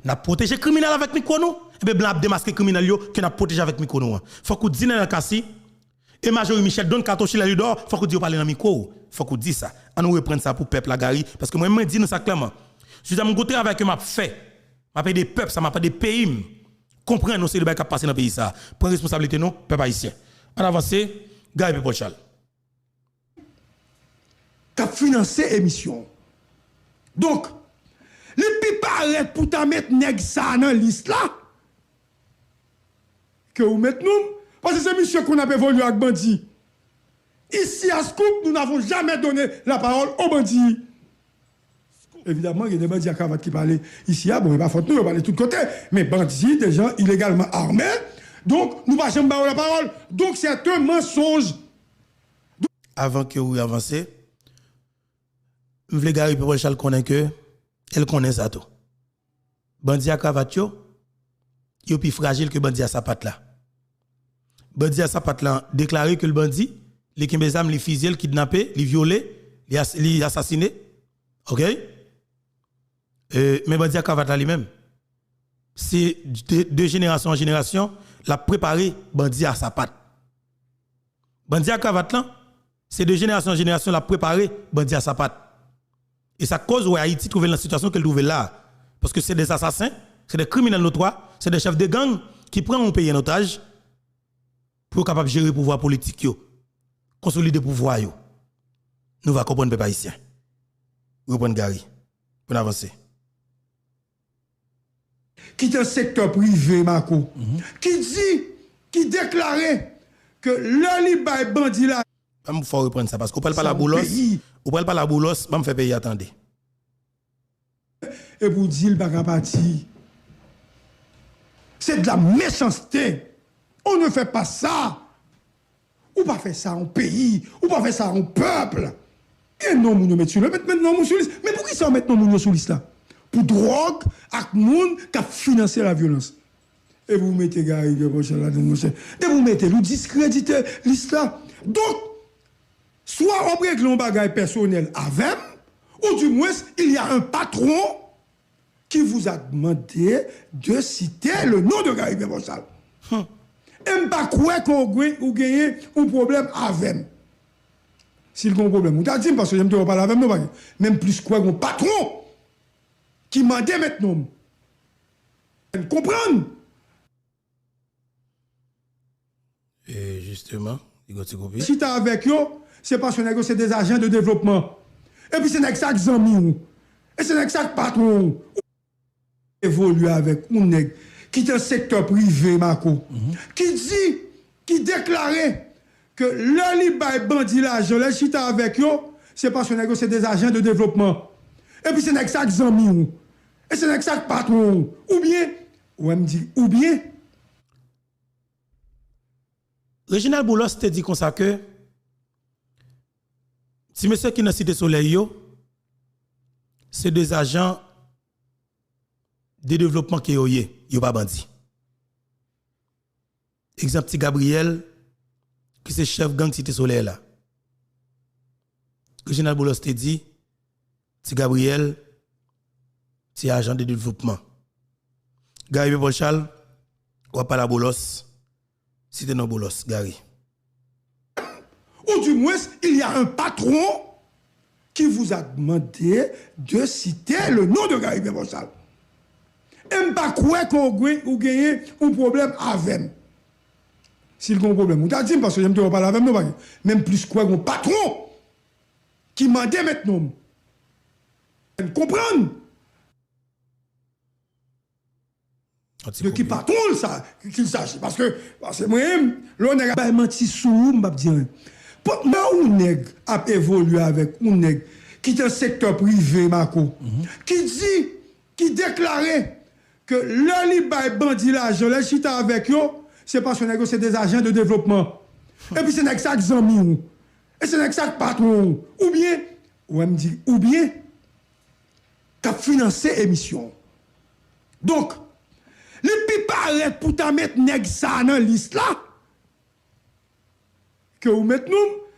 N'a protégé criminel avec micro nous, et bien blanc a démasqué criminel yo que n'a protégé avec micro nous. Faut qu'on dise dans le cas si et Major Michel donne cartouche là dedans, faut qu'on dise parler dans micro. Faut qu'on dise ça. On nous reprendre ça pour peuple la Gary parce que moi même dis nous ça clairement. Je suis mon travail que m'a fait. M'a pas des peuples, ça m'a pas des pays. Comprendre nous c'est le bail qui passer dans le pays ça. Prendre responsabilité nous peuple haïtien. En avance, Gary Pierre-Paul Charles. Tu as financé l'émission. Donc, le pipa arrête pour ta mettre nèg ça dans la liste là. Que vous mettez nous, parce que c'est monsieur qu'on a évolué avec bandit. Ici à Scoop, nous n'avons jamais donné la parole aux bandits. Évidemment, il y a des bandits à cravate qui parlent ici, bon, il va falloir nous parler de tous côtés, mais bandits, des gens illégalement armés, donc nous ne pouvons pas la parole. Donc c'est un mensonge. Avant que vous avancez, je veux Gary Pierre-Paul Charles connaît que elle connaît ça tout. Bandit à cravate yo plus fragile que bandit à sapat là. Bandit à sapat là déclaré que le bandit les kimbezam les fusillé, les kidnappé, les violé, les assassiné. OK? Mais bandit à cravate là lui-même. C'est de génération en génération la préparé bandit à sapat. Bandit à cravate là c'est de génération en génération la préparé bandit à sapat. Et ça cause où Haïti trouve la situation qu'elle trouve là. Parce que c'est des assassins, c'est des criminels notoires, c'est des chefs de gang qui prennent un pays en otage pour capable gérer le pouvoir politique, consolider le pouvoir. Nous allons comprendre les peuple haïtien. Reprendre Gary pour avancer. Qui est un secteur privé, Marco, qui dit, qui déclarait que le libre bandit là, Il faut reprendre ça parce qu'on parle pas la boulos. On parle pas la boulos, je me fait payer attendre. Et pour dire le bagapati, c'est de la méchanceté. On ne fait pas ça. Ou pas faire ça en pays, ou pas faire ça en peuple. Et non, nous mettons sur le maintenant nous sur liste. Mais pour qui ça mettre nous sur liste là? Pour drogue, avec monde qui a financé la violence. Et vous mettez Gary Bebochal là-dedans, et vous mettez, vous discréditez liste là. Donc, soit on règle un bagage personnel avec, ou du moins, il y a un patron qui vous a demandé de citer le nom de Gary Bebochal. Et je ne pas croire qu'on gagne un problème avec. S'il y a un problème, on t'a dit parce que je ne te parle avec nous, même plus quoi un patron qui m'a dit maintenant. Vous comprenez? Et justement, si tu es avec eux, c'est parce que c'est des agents de développement. Et puis c'est un exact amis. Et c'est un exact patron. Évoluer avec un nègre qui est un secteur privé, Marco, qui déclarait que le libaye bandit l'argent, le chita avec eux, c'est parce que c'est des agents de développement. Et puis c'est un exact amis. Et c'est un exact patron. Ou bien, Reginald Boulos te dit comme ça que si monsieur qui dans Cité Soleil, c'est des agents de développement qui sont pas bandit. Exemple, petit Gabriel, qui c'est chef gang Cité Soleil là. Reginald Boulos te dit, petit Gabriel, c'est agent de développement. Gary Bebochal, ou pas la Boulos, Cité non Boulos, Gary. Ou du moins, il y a un patron qui vous a demandé de citer le nom de Gary Bebochal. Et je ne pas croire qu'on gagne un problème avec. S'il y a un problème, on t'a dit parce que je ne te parle avec nous, même plus quoi un patron qui m'a dit maintenant. Vous comprenez? De qui patron ça qu'il s'agit parce que moi-même l'on a menti sous m'a dire là où nèg a évolué avec un nèg qui est un secteur privé Marco qui déclarait que le libaye bandit l'argent le chita avec eux c'est parce que c'est des agents de développement et puis c'est un exact amis et c'est un exact patron ou bien qu'a financé émission donc les pipes arrêtent pour ta mettre nèg ça dans la liste là. Que vous mettez nous.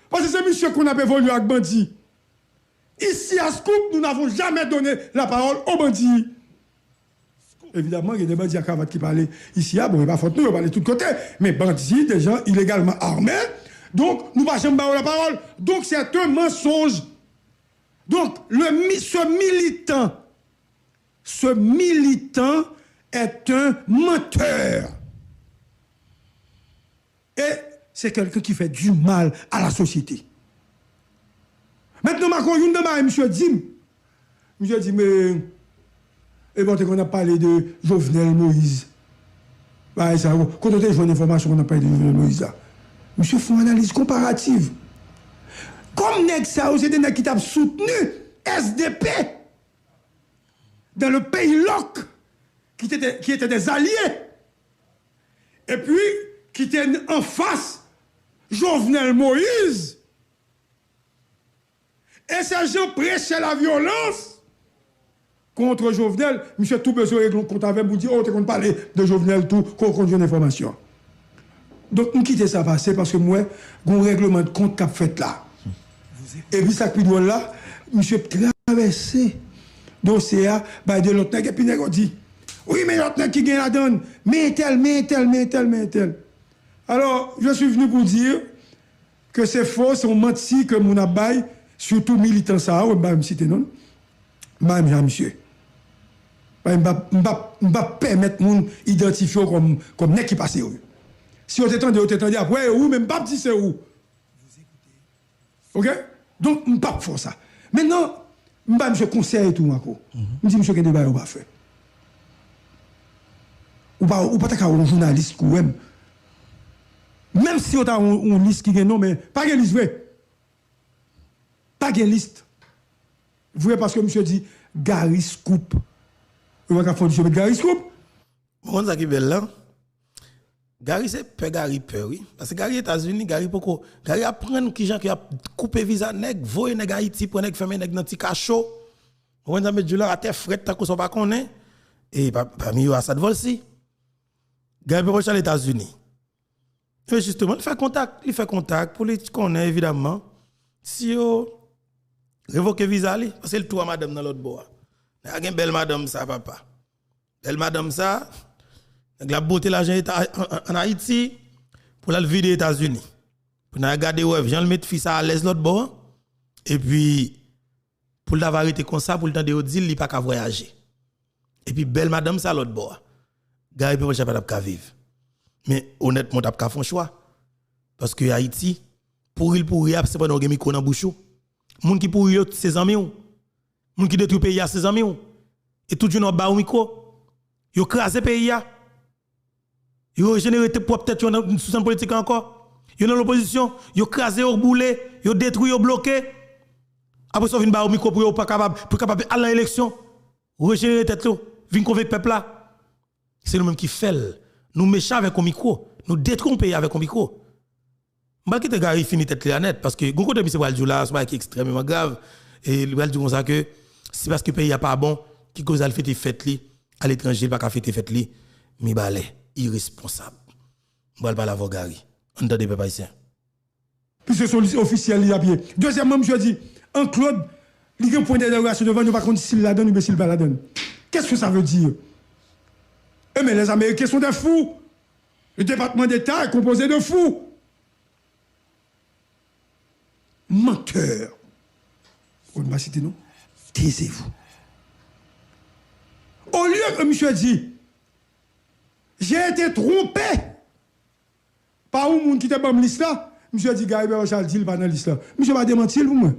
Parce que c'est monsieur qu'on a évolué avec bandit. Ici à Scoop, nous n'avons jamais donné la parole aux bandits. Évidemment, il y a des bandits à cravate qui parlent ici. Bon, il n'y a pas faute, nous, on parle de tous côtés. Mais bandits, des gens illégalement armés. Donc, nous ne pouvons pas la parole. Donc, c'est un mensonge. Donc, ce militant est un menteur. Et c'est quelqu'un qui fait du mal à la société. Maintenant, Macron, une de monsieur Dim. Monsieur dit, mais. Et bon, on a parlé de Jovenel Moïse. Bah, ça, quand on a une information, on a parlé de Jovenel Moïse. Là. Monsieur fait une analyse comparative. Comme nèg ça, c'est des nèg qui ont soutenu SDP dans le pays loc. Qui étaient des alliés, et puis qui étaient en face Jovenel Moïse. Et ces gens prêchaient la violence contre Jovenel. Monsieur tout besoin quand avait vous dire, oh, tu comptes parler de Jovenel tout, contre une information. Donc, nous quittons ça passer parce que moi, j'ai un règlement de compte qu'a fait là. Et puis, ça qui doit là, monsieur traversé dossier de l'autre, et puis, il dit, oui, mais l'autre qui gagne la donne, mais tel. Alors, je suis venu pour dire que c'est faux, c'est un menti que mon abaye, surtout militant ça, ou me citer non, même monsieur. Je ne vais pas permettre mon identifier comme nez qui passe où. Si on t'étend, après, où, même pas dire c'est où. Ok? Donc, je ne vais pas faire ça. Maintenant, je ne vais pas monsieur conseiller tout, Marco. Je dis, monsieur, qu'est-ce que vous avez fait? Ou pas un journaliste ou même si on a une liste qui est non mais pas une liste vrai Pas de liste. Vous voyez, parce que monsieur dit, Gary Scoop. Vous voyez qu'à faire Gary Scoop? Bon, ça qui est belle là. Gary, c'est peu Gary peur, oui. Parce que Gary, États-Unis, Gary, pourquoi? Gary apprend qui gens qui a coupé visa nèg, voye nèg Haïti, pour nèg fermer nèg dans petit cachot. On va mettre du là à terre fret, tant qu'on pas connaît. Et parmi eux, Assad Volsi. Gary peut aux États-Unis. Et justement, il fait contact pour les connaître, évidemment. Si vous révoquez visa, parce que le tour à madame dans l'autre bois. Il y a une belle madame, ça, papa. Belle madame, ça. La beauté l'argent en Haïti pour la vie des États-Unis. Pour la garder ouais, Jean le mettre fils à l'aise l'autre bord et puis pour l'avoir arrêté comme ça pour le temps de dire il pas qu'à voyager. Et puis belle madame ça l'autre bord. Gars peut pas vivre. Mais honnêtement t'as pas fait un choix parce que Haïti pour il c'est pas dans micro dans bouche. Moun qui pour c'est ses amis ou. Moun qui détruit pays à ses amis ou. Et tout le monde ba au micro. Yo crasé pays a. Yo généré propre tête une sous politique encore. Yo dans l'opposition, yo crasé, yo boulé, yo détruit, yo bloqué. Après ça vinn ba au micro pour pas capable aller à l'élection. Régénérer tête là, vinn convaincre peuple là. C'est nous même qui fait. Nous méchants avec un micro, nous détruisons pays avec un micro. M'pa quitter gars fini tête là net parce que gon côté c'est Waljou là, c'est qui extrêmement grave et le Waljou comme ça que c'est parce que pays a pas bon qui cause al fête li à l'étranger pas ka fête fête li mi balé irresponsable. On va pas la voir Gary. On entend des peuple haïtien. Puis ce sont les officiels il y a bien. Deuxièmement, je dis un Claude il y a un point d'interrogation devant nous par contre s'il la donne ou s'il pas la donne. Qu'est-ce que ça veut dire? Mais les Américains sont des fous. Le département d'État est composé de fous. Menteur. On va citer non? Taisez-vous. Au lieu que monsieur dit, j'ai été trompé par un monde qui était dans la liste là, monsieur dit, Gary Berrochal dit, il pas dans la liste là. Monsieur va démentir pour moi.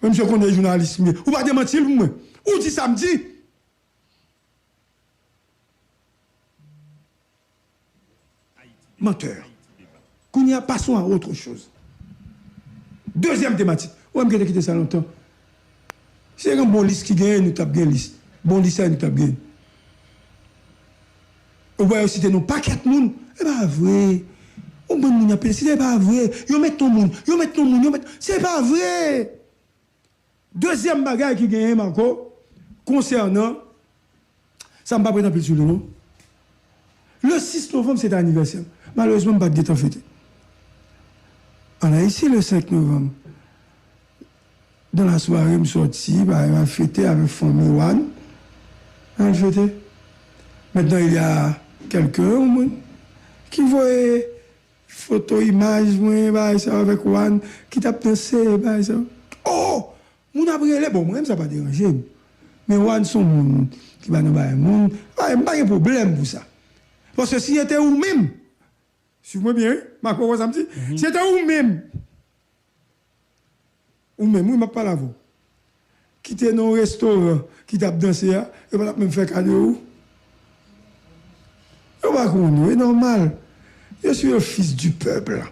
Monsieur connaît les journalistes, ou va démentir pour moi. Ou dit samedi. Menteur. Qu'on y a passons à autre chose. Deuxième thématique. Ou même quitter ça longtemps. C'est un bon liste qui gagne, nous tapons une liste. Bon liste, nous tapons une. Ou bien aussi, nous paquet de monde. C'est pas vrai. Ou bien nous appelle, c'est pas vrai. Yo met ton monde, yo met ton monde, yo met. C'est pas vrai. Deuxième bagage qui gagne, Marco, concernant. Ça ne m'a pas pris plus sur le nom. Le 6 novembre, c'est l'anniversaire. Malheureusement, pas de temps fêté. On a ici le 5 novembre. Dans la soirée, je suis sorti, je vais fêter avec famille One. On fêté. Maintenant, il y a quelqu'un qui voit photo, image, avec One, qui t'a pensé, oh! Mon après, bon, moi, ça ne va pas déranger. Mais One, son monde qui va nous faire monde, pas de problème pour ça. Parce que si c'était vous-même, suivez-moi bien, Marco, ça me dit, si c'était vous-même, ou-même, oui, je ne parle pas vous. Quittez nos restaurants, qui t'a dansé, et pas même faire cadeau. Je ne sais pas comment, c'est normal. Je suis le fils du peuple.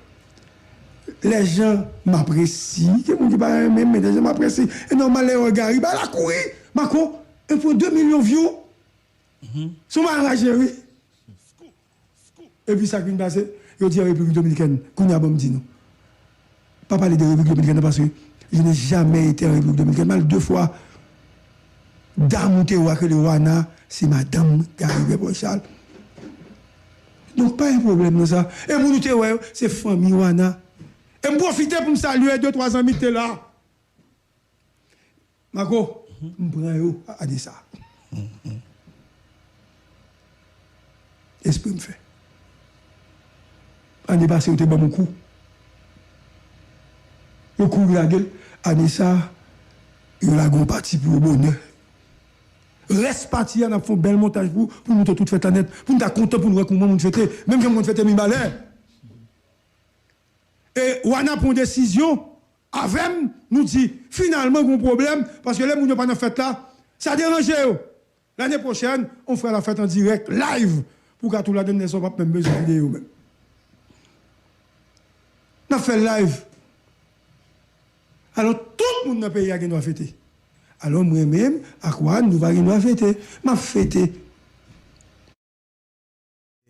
Les gens m'apprécient, même, mais les gens m'apprécient. Et normal, les regards, ils la courir. Marco, 1,2 million de views. Sont enragés, oui. Et puis ça qui me passe, je dis à la République dominicaine, qu'on a bon dit nous. Pas parler de la République dominicaine parce que je n'ai jamais été en République dominicaine. Mal 2 fois, Dame que le Wana, c'est madame Gary Berrochal. Donc pas un problème dans ça. Et mon c'est famille Wana. Et je profite pour me saluer 2-3 amis qui étaient là. Marco, je prends à dire ça. Esprit me fait. Année passée, c'était bon coup. Le coup de la gueule, année ça, il y a un parti pour le bonheur. Reste parti, on a fait un bel montage pour nous tout fait net, pour nous être content pour nous voir comment nous fêter, même si nous fêter mi balai. Et on a pris une décision, avec nous dit, finalement, il y a un problème, parce que les gens n'ont pas fait là, ça dérange. L'année prochaine, on fera la fête en direct, live, pour que tout le monde ne soit pas même besoin de vidéo. On a fait live. Alors tout le monde dans le pays a droit fêter. Alors moi-même, à quoi nous pas droit fêter? M'a fêter.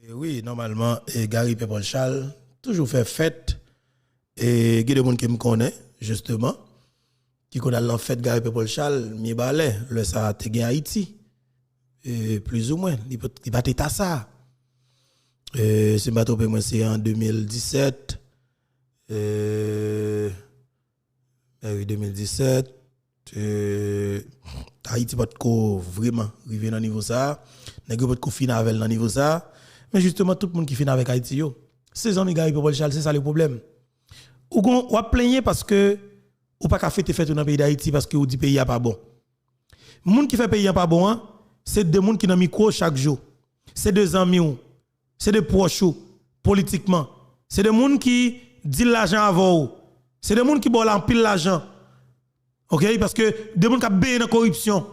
Oui, normalement, Gary Pepol Charles toujours fait fête. Et il y a des gens qui me connaissent, justement, qui connaissent la fête Gary Pepol Charles, mi balai, le ça a été Haïti. Plus ou moins, il va être à ça. C'est ma trompé, moi, c'est en 2017. Oui, 2017. Haïti pas vraiment arriver dans niveau ça. N'est pas finir avec dans niveau ça. Mais justement, tout le monde qui finit avec Haïti, ces amis Gary Pepol Charles, c'est ça le problème. Ou on plaigner parce que ou pas qu'à fêter fête dans le pays d'Haïti parce que ou dit pays a pas bon. Moun qui fait pays a pas bon, hein, c'est des moun qui dans micro chaque jour. C'est des amis ou, c'est des proches ou, politiquement. C'est des moun qui dit l'argent avant ou. C'est des moun qui boivent en pile l'argent. OK, parce que des moun qui béné dans corruption.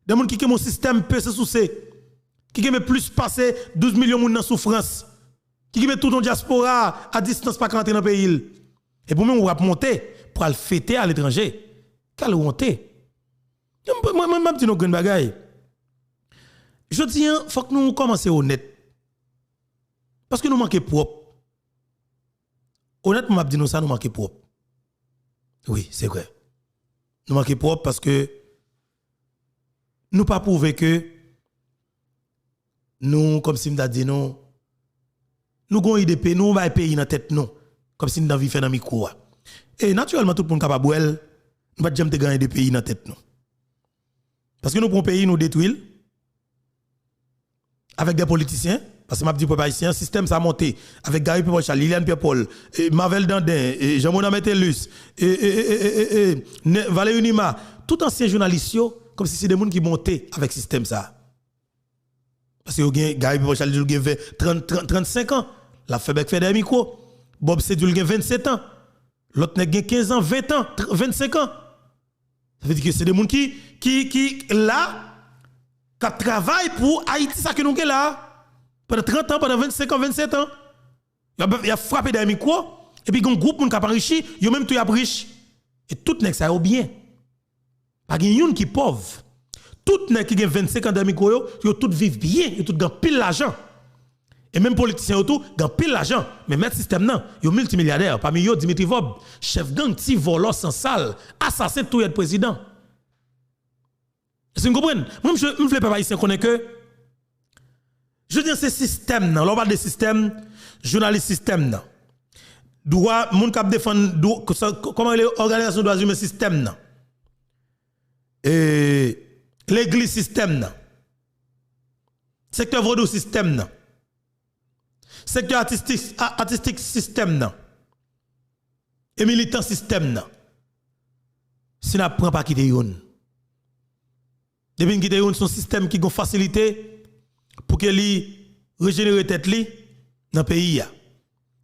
Des moun qui mon système PC sous C. Qui met plus passer 12 millions de moun dans souffrance. Qui met tout dans diaspora à distance pas rentrer dans le pays. Et pour nous on va monter pour aller fêter à l'étranger. Quelle honte. Moi dis nous grande bagaille. Je dis faut que nous commencer honnête. Parce que nous manquons propre. Honnêtement m'a dit nous ça nous manquons propre. Oui, c'est vrai. Nous manquons propre parce que nous pas prouver que nous comme si m'ta dit nous avons idée pays nous va pays dans tête nous comme si nous avons fait dans micro. Et naturellement tout le monde capable nous pas jamais gagner des pays dans tête nous. Parce que nous prenons pays nous détruire avec des politiciens parce que m'a dit peuple haïtien système ça monté avec Gary Pepol Charles, Liliane Pierre-Paul, Marvel Dandin, Jean-Mona Metellus, Valérie Nima, tout ancien journaliste comme si c'est des gens qui montaient avec système ça. Parce que Gary Pepol Charles a 35 ans. La Febek fait des micros. Bob Sedul a 27 ans. L'autre a 15 ans, 20 ans, 25 ans. Ça veut dire que c'est des gens qui là, qui travaillent pour Haïti, ça que nous avons là. Pendant 30 ans, pendant 25 ans, 27 ans. Il a frappé des micros. Et puis, il y a un groupe qui a enrichi. Il y a même tout riche. Et tout le monde ça bien. Pas de qui est pauvre. Tout les qui ont 25 ans de micro, ils tout vivent bien, ils tout gagnent pile l'argent. Et même politiciens autour gagnent pile l'argent. Mais mettre système non, ils sont multimilliardaires. Parmi eux, Dimitri Vob, chef gang, petit voleur sans salle, assassin tout le président. Vous comprenez? Moi, je ne veux pas ici connaître que. Je dis ce système, on parle de système, journaliste système. Droit, moun kap défendre, comment l'organisation doit assumer système. Et. L'église système nan. Secteur vaudou système nan. Secteur artistique système nan. Et militant système nan. Si n'a prend pas quitter yon. Depuis quitter yon son système qui gon facilité pour que li régénérer tête li dans pays ya.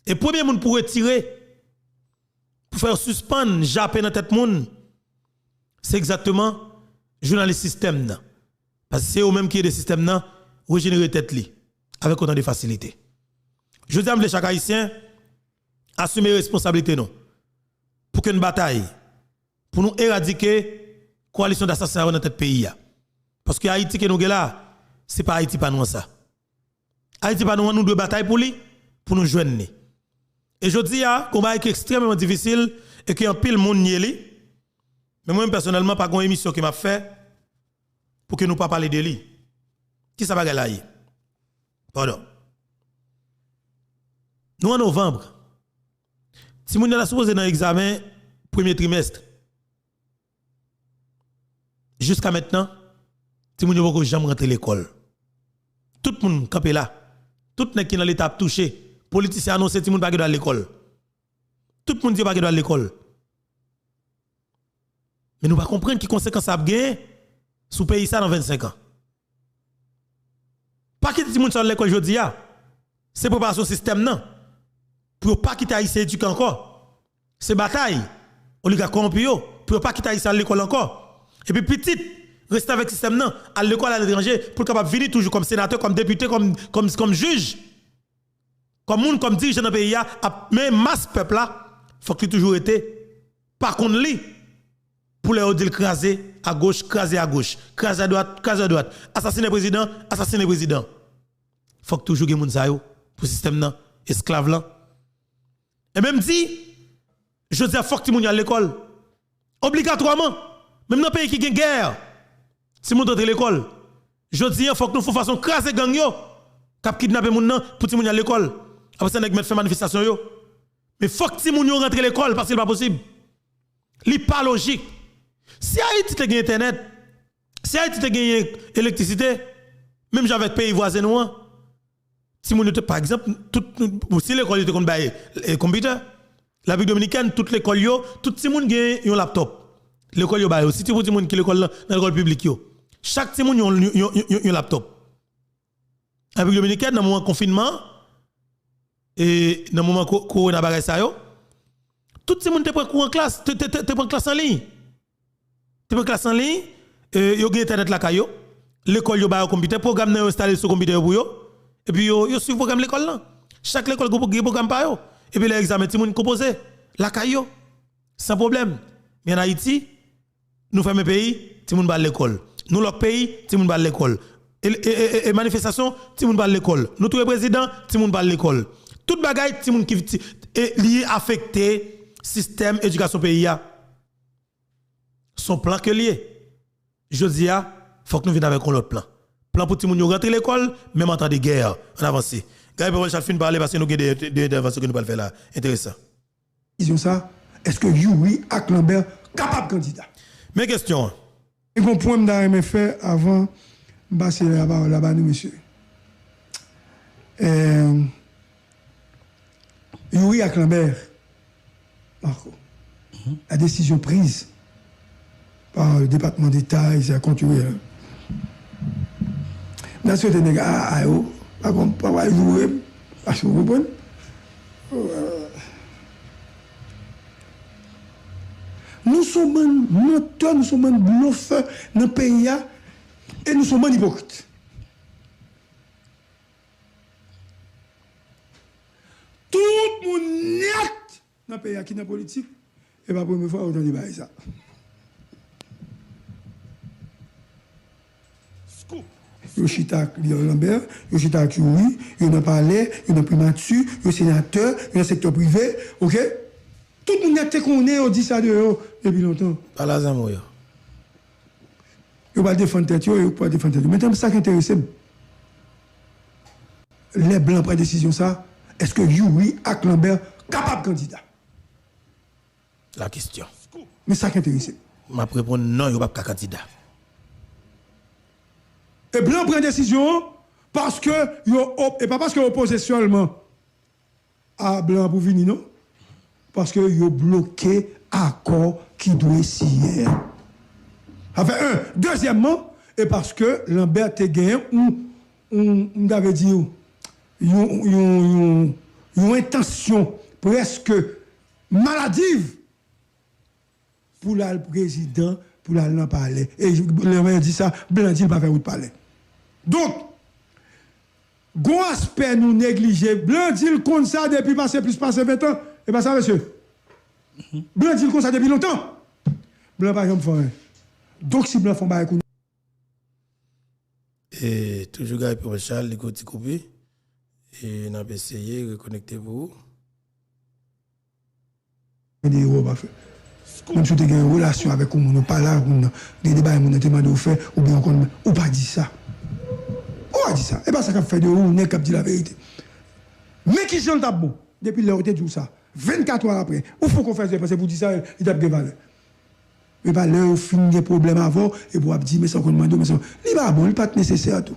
Et premier moun pour retirer pour faire suspendre jappé dans tête moun. C'est exactement journaliste système nan. Parce que c'est eux même qui est des systèmes nan régénérer tête li avec autant de facilité. Je dis à chaque haïtien assumer responsabilité non pour qu'une bataille pour nous éradiquer coalition d'assassinats dans notre pays. Parce que Haïti que nous là, c'est pas Haïti pas nous ça. Haïti pas nous deux batailles pour lui pour nous joindre. Et je dis à combat est extrêmement difficile et qu'il y a un pile monde nieli. Mais moi personnellement pas une émission qui m'a fait pour que nous pas parler de lui. Qui ça va là? Pardon. Nous en novembre. Si nous avons supposé dans l'examen premier trimestre. Jusqu'à maintenant, si nous n'avons jamais rentré l'école. Tout le monde campé là. Tout le monde qui dans l'étape touché. Politiciens annoncent que tout le monde pas dans l'école. Tout le monde dit pas dans l'école. Mais nous ne comprenons pas qui conséquences ça a gagné sous pays ça dans 25 ans. Pas quitter tout le monde sur l'école aujourd'hui, c'est préparation système non. Pour pas quitter Haïti éduquer encore. C'est bataille. On les a corrompu pour pas quitter Haïti à l'école encore. Et puis petit rester avec système non à l'école à l'étranger pour capable venir toujours comme sénateur, comme député, comme juge. Comme monde comme dirigeant dans le pays mais masse peuple là, faut qu'il toujours été par contre lui pour les dire craser à gauche, craser à gauche, craser à droite, assassiner le président, assassiner le président. Faut que toujours gen moun sa yo pour système nan, esclave là. Et même dit, je dis faut que moun y à l'école. Obligatoirement, même dans pays qui gen guerre, si moun entre l'école, je dis faut que nous fassions façon craser gang yo, k'ap kidnapper moun nan pour ti moun y à l'école. Après ça nèg met fait manifestation yo. Mais faut que ti moun yo rentre l'école parce que c'est pas possible. Li pas logique. Si Haïti te gagne internet, si Haïti te gagne électricité, même j'avais pays voisin nous, si mon par exemple si l'école était comme bailler computer, la République dominicaine toute l'école yo, tout si moun gagne un laptop. L'école yo bailler si tu pour moun qui l'école dans l'école publique yo. Chaque si moun un laptop. La République dominicaine dans moment confinement et dans moment corona bagay ça yo, tout si moun te prend cours en classe, te prend classe en ligne. Tu peux classe en ligne, yo gen internet la kayo, l'école yo ba computer, programme nan installé sur computer pour yo, et puis yo suivre programme l'école là. Chaque école a programme pa yo, et puis les examens ti moun composé la kayo sans problème. Mais en Haïti, nous faisons pays, ti moun ba l'école. Nous l'autre pays, ti moun ba l'école. Et manifestation, ti moun ba l'école. Nous tout président, ti moun ba l'école. Toute bagaille ti moun qui lié affecté système éducation pays a. Son plan que lié. Je dis, faut que nous venions avec un autre plan. Plan pour tout le monde rentrer l'école, même en temps de guerre. On avance. Gaël Pepolchal fin parler parce que nous avons des interventions que nous allons faire là. Intéressant. Ils ont ça. Est-ce que Yuri et Lambert capable candidat? Mes questions. Et qu'on point me faire avant de passer là-bas, nous, monsieur. Yuri et Lambert, Marco, la décision prise par le département d'État, il s'est continué. Dans ce cas, pas jouer, parce que vous comprenez. Nous sommes menteurs, nous sommes bluffeurs dans le pays et nous sommes hypocrites. Tout le monde net dans le pays qui est dans la politique, et pas la première fois qu'on entend ça. Yoshita Lambert, Yoshita Yuri, il y a palais, il y a primature, il y a sénateur, il y a secteur privé, ok? Tout le monde qu'on est, on dit ça depuis longtemps. Pas la zamo yo. Il va défendre tête, il va défendre tête. Maintenant, ça qui intéresse, les Blancs prennent décision ça, est-ce que Yuri et Lambert capable candidat? La question. Mais ça qui intéresse. Je réponds non, il n'y a pas de candidat. Et Blanc prend décision parce que, et pas parce que opposé seulement à Blanc pour venir, non? Parce que vous bloqué l'accord qui doit signer. Enfin, deuxièmement, et parce que Lambert te gagné, on avait dit, une intention presque maladive pour le président, pour aller en parler. Et Lambert dit ça, Blanc dit, il ne va pas faire parler. Donc, bon aspect nous négliger. Blanc dit comme ça depuis passer 20 ans. Et pas ça, monsieur. Blanc dit comme ça depuis longtemps. Blanc pas exemple. Donc, si Blanc font pas écouter. Et toujours Gaël Pepolchal, les côtés coupés. Et on a essayé de reconnecter vous. Même si tu as une relation avec nous, pas là, des débats, on a demandé de faire, ou bien on pas dit ça. On a dit ça. Et pas ça qu'a fait de vous, on a dit la vérité. Mais qui chante bon, depuis l'heure de tout ça, 24 heures après, il faut qu'on fasse parce que vous dites ça, il a des valeurs. Mais pas l'heure, on finit des problèmes avant, et vous avez dit, mais ça qu'on demande, mais ça. Il n'est pas bon, il n'est pas nécessaire tout.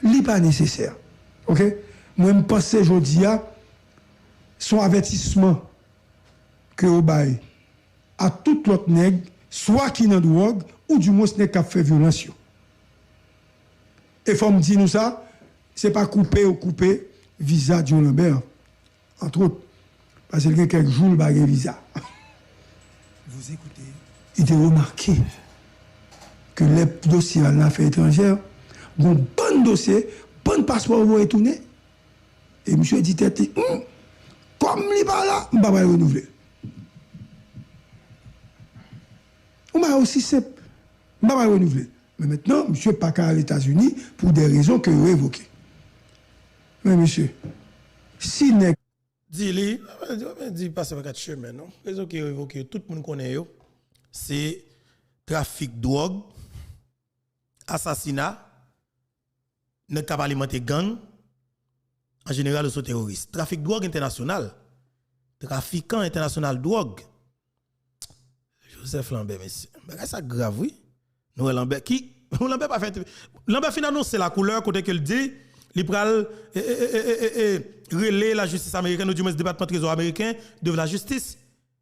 Il n'est pas nécessaire. Ok? Moi, je pense aujourd'hui à son avertissement que vous baillez à tout l'autre nègre, soit qui n'a drogue, ou du moins n'est qu'à faire violence. Et il faut me dire nous ça, ce n'est pas couper ou couper visa de Lambert. Entre autres, parce que quelques jours, il va avoir visa. Vous écoutez, il a remarqué que les dossiers à l'affaire étrangère, un bon dossier, bon passeport vont retourner. Et monsieur dit, comme il n'est pas là, je ne vais pas le renouveler. On m'a aussi simple. Je ne vais pas renouveler. Mais maintenant, monsieur pas qu'à les États-Unis pour des raisons que vous évoquez. Mais monsieur, si n'est dis pas ça va chemin non. Raison qui évoqué tout le monde connaît c'est trafic de drogue, assassinat, ne pas alimenter gang en général aux terroristes. Trafic de drogue international. Trafiquant international de drogue. Joseph Lambert monsieur. Mais ça grave oui. Nous Lambert qui Lambert pas fait Lambert fin annoncer la couleur côté que le dit il pral relais la justice américaine ou du moins le département de trésor américain de la justice.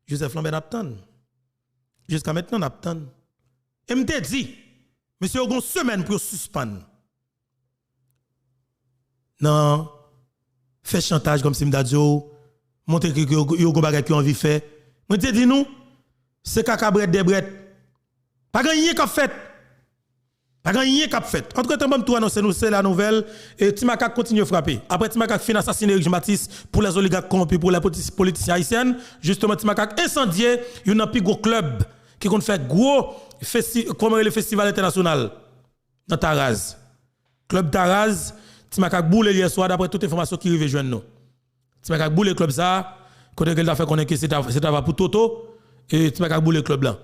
Joseph Lambert n'attend. Jusqu'à maintenant n'attend. Et me dit monsieur une semaine pour suspendre. Non, fait chantage comme si m'dadio, montrer que yo go bagay qui envie faire. Moi te dit nous, c'est caca bret des bret. Pas gagné qu'a fait. Pas gagné qu'a fait. Entre temps même tout annoncer nous c'est la nouvelle et Timaka continue à frapper. Après Timaka fin assassiner Eric Jean-Baptiste pour les oligarques corrompus pour les politiciens haïtiens, justement Timaka incendié un plus gros club qui compte faire gros comme le festival international dans Taraz. Club Taraz Timaka boule hier soir d'après toute information qui arrive joindre nous. Timaka boule club ça, côté qu'elle a fait connaître que c'est pour Toto et Timaka boule club là.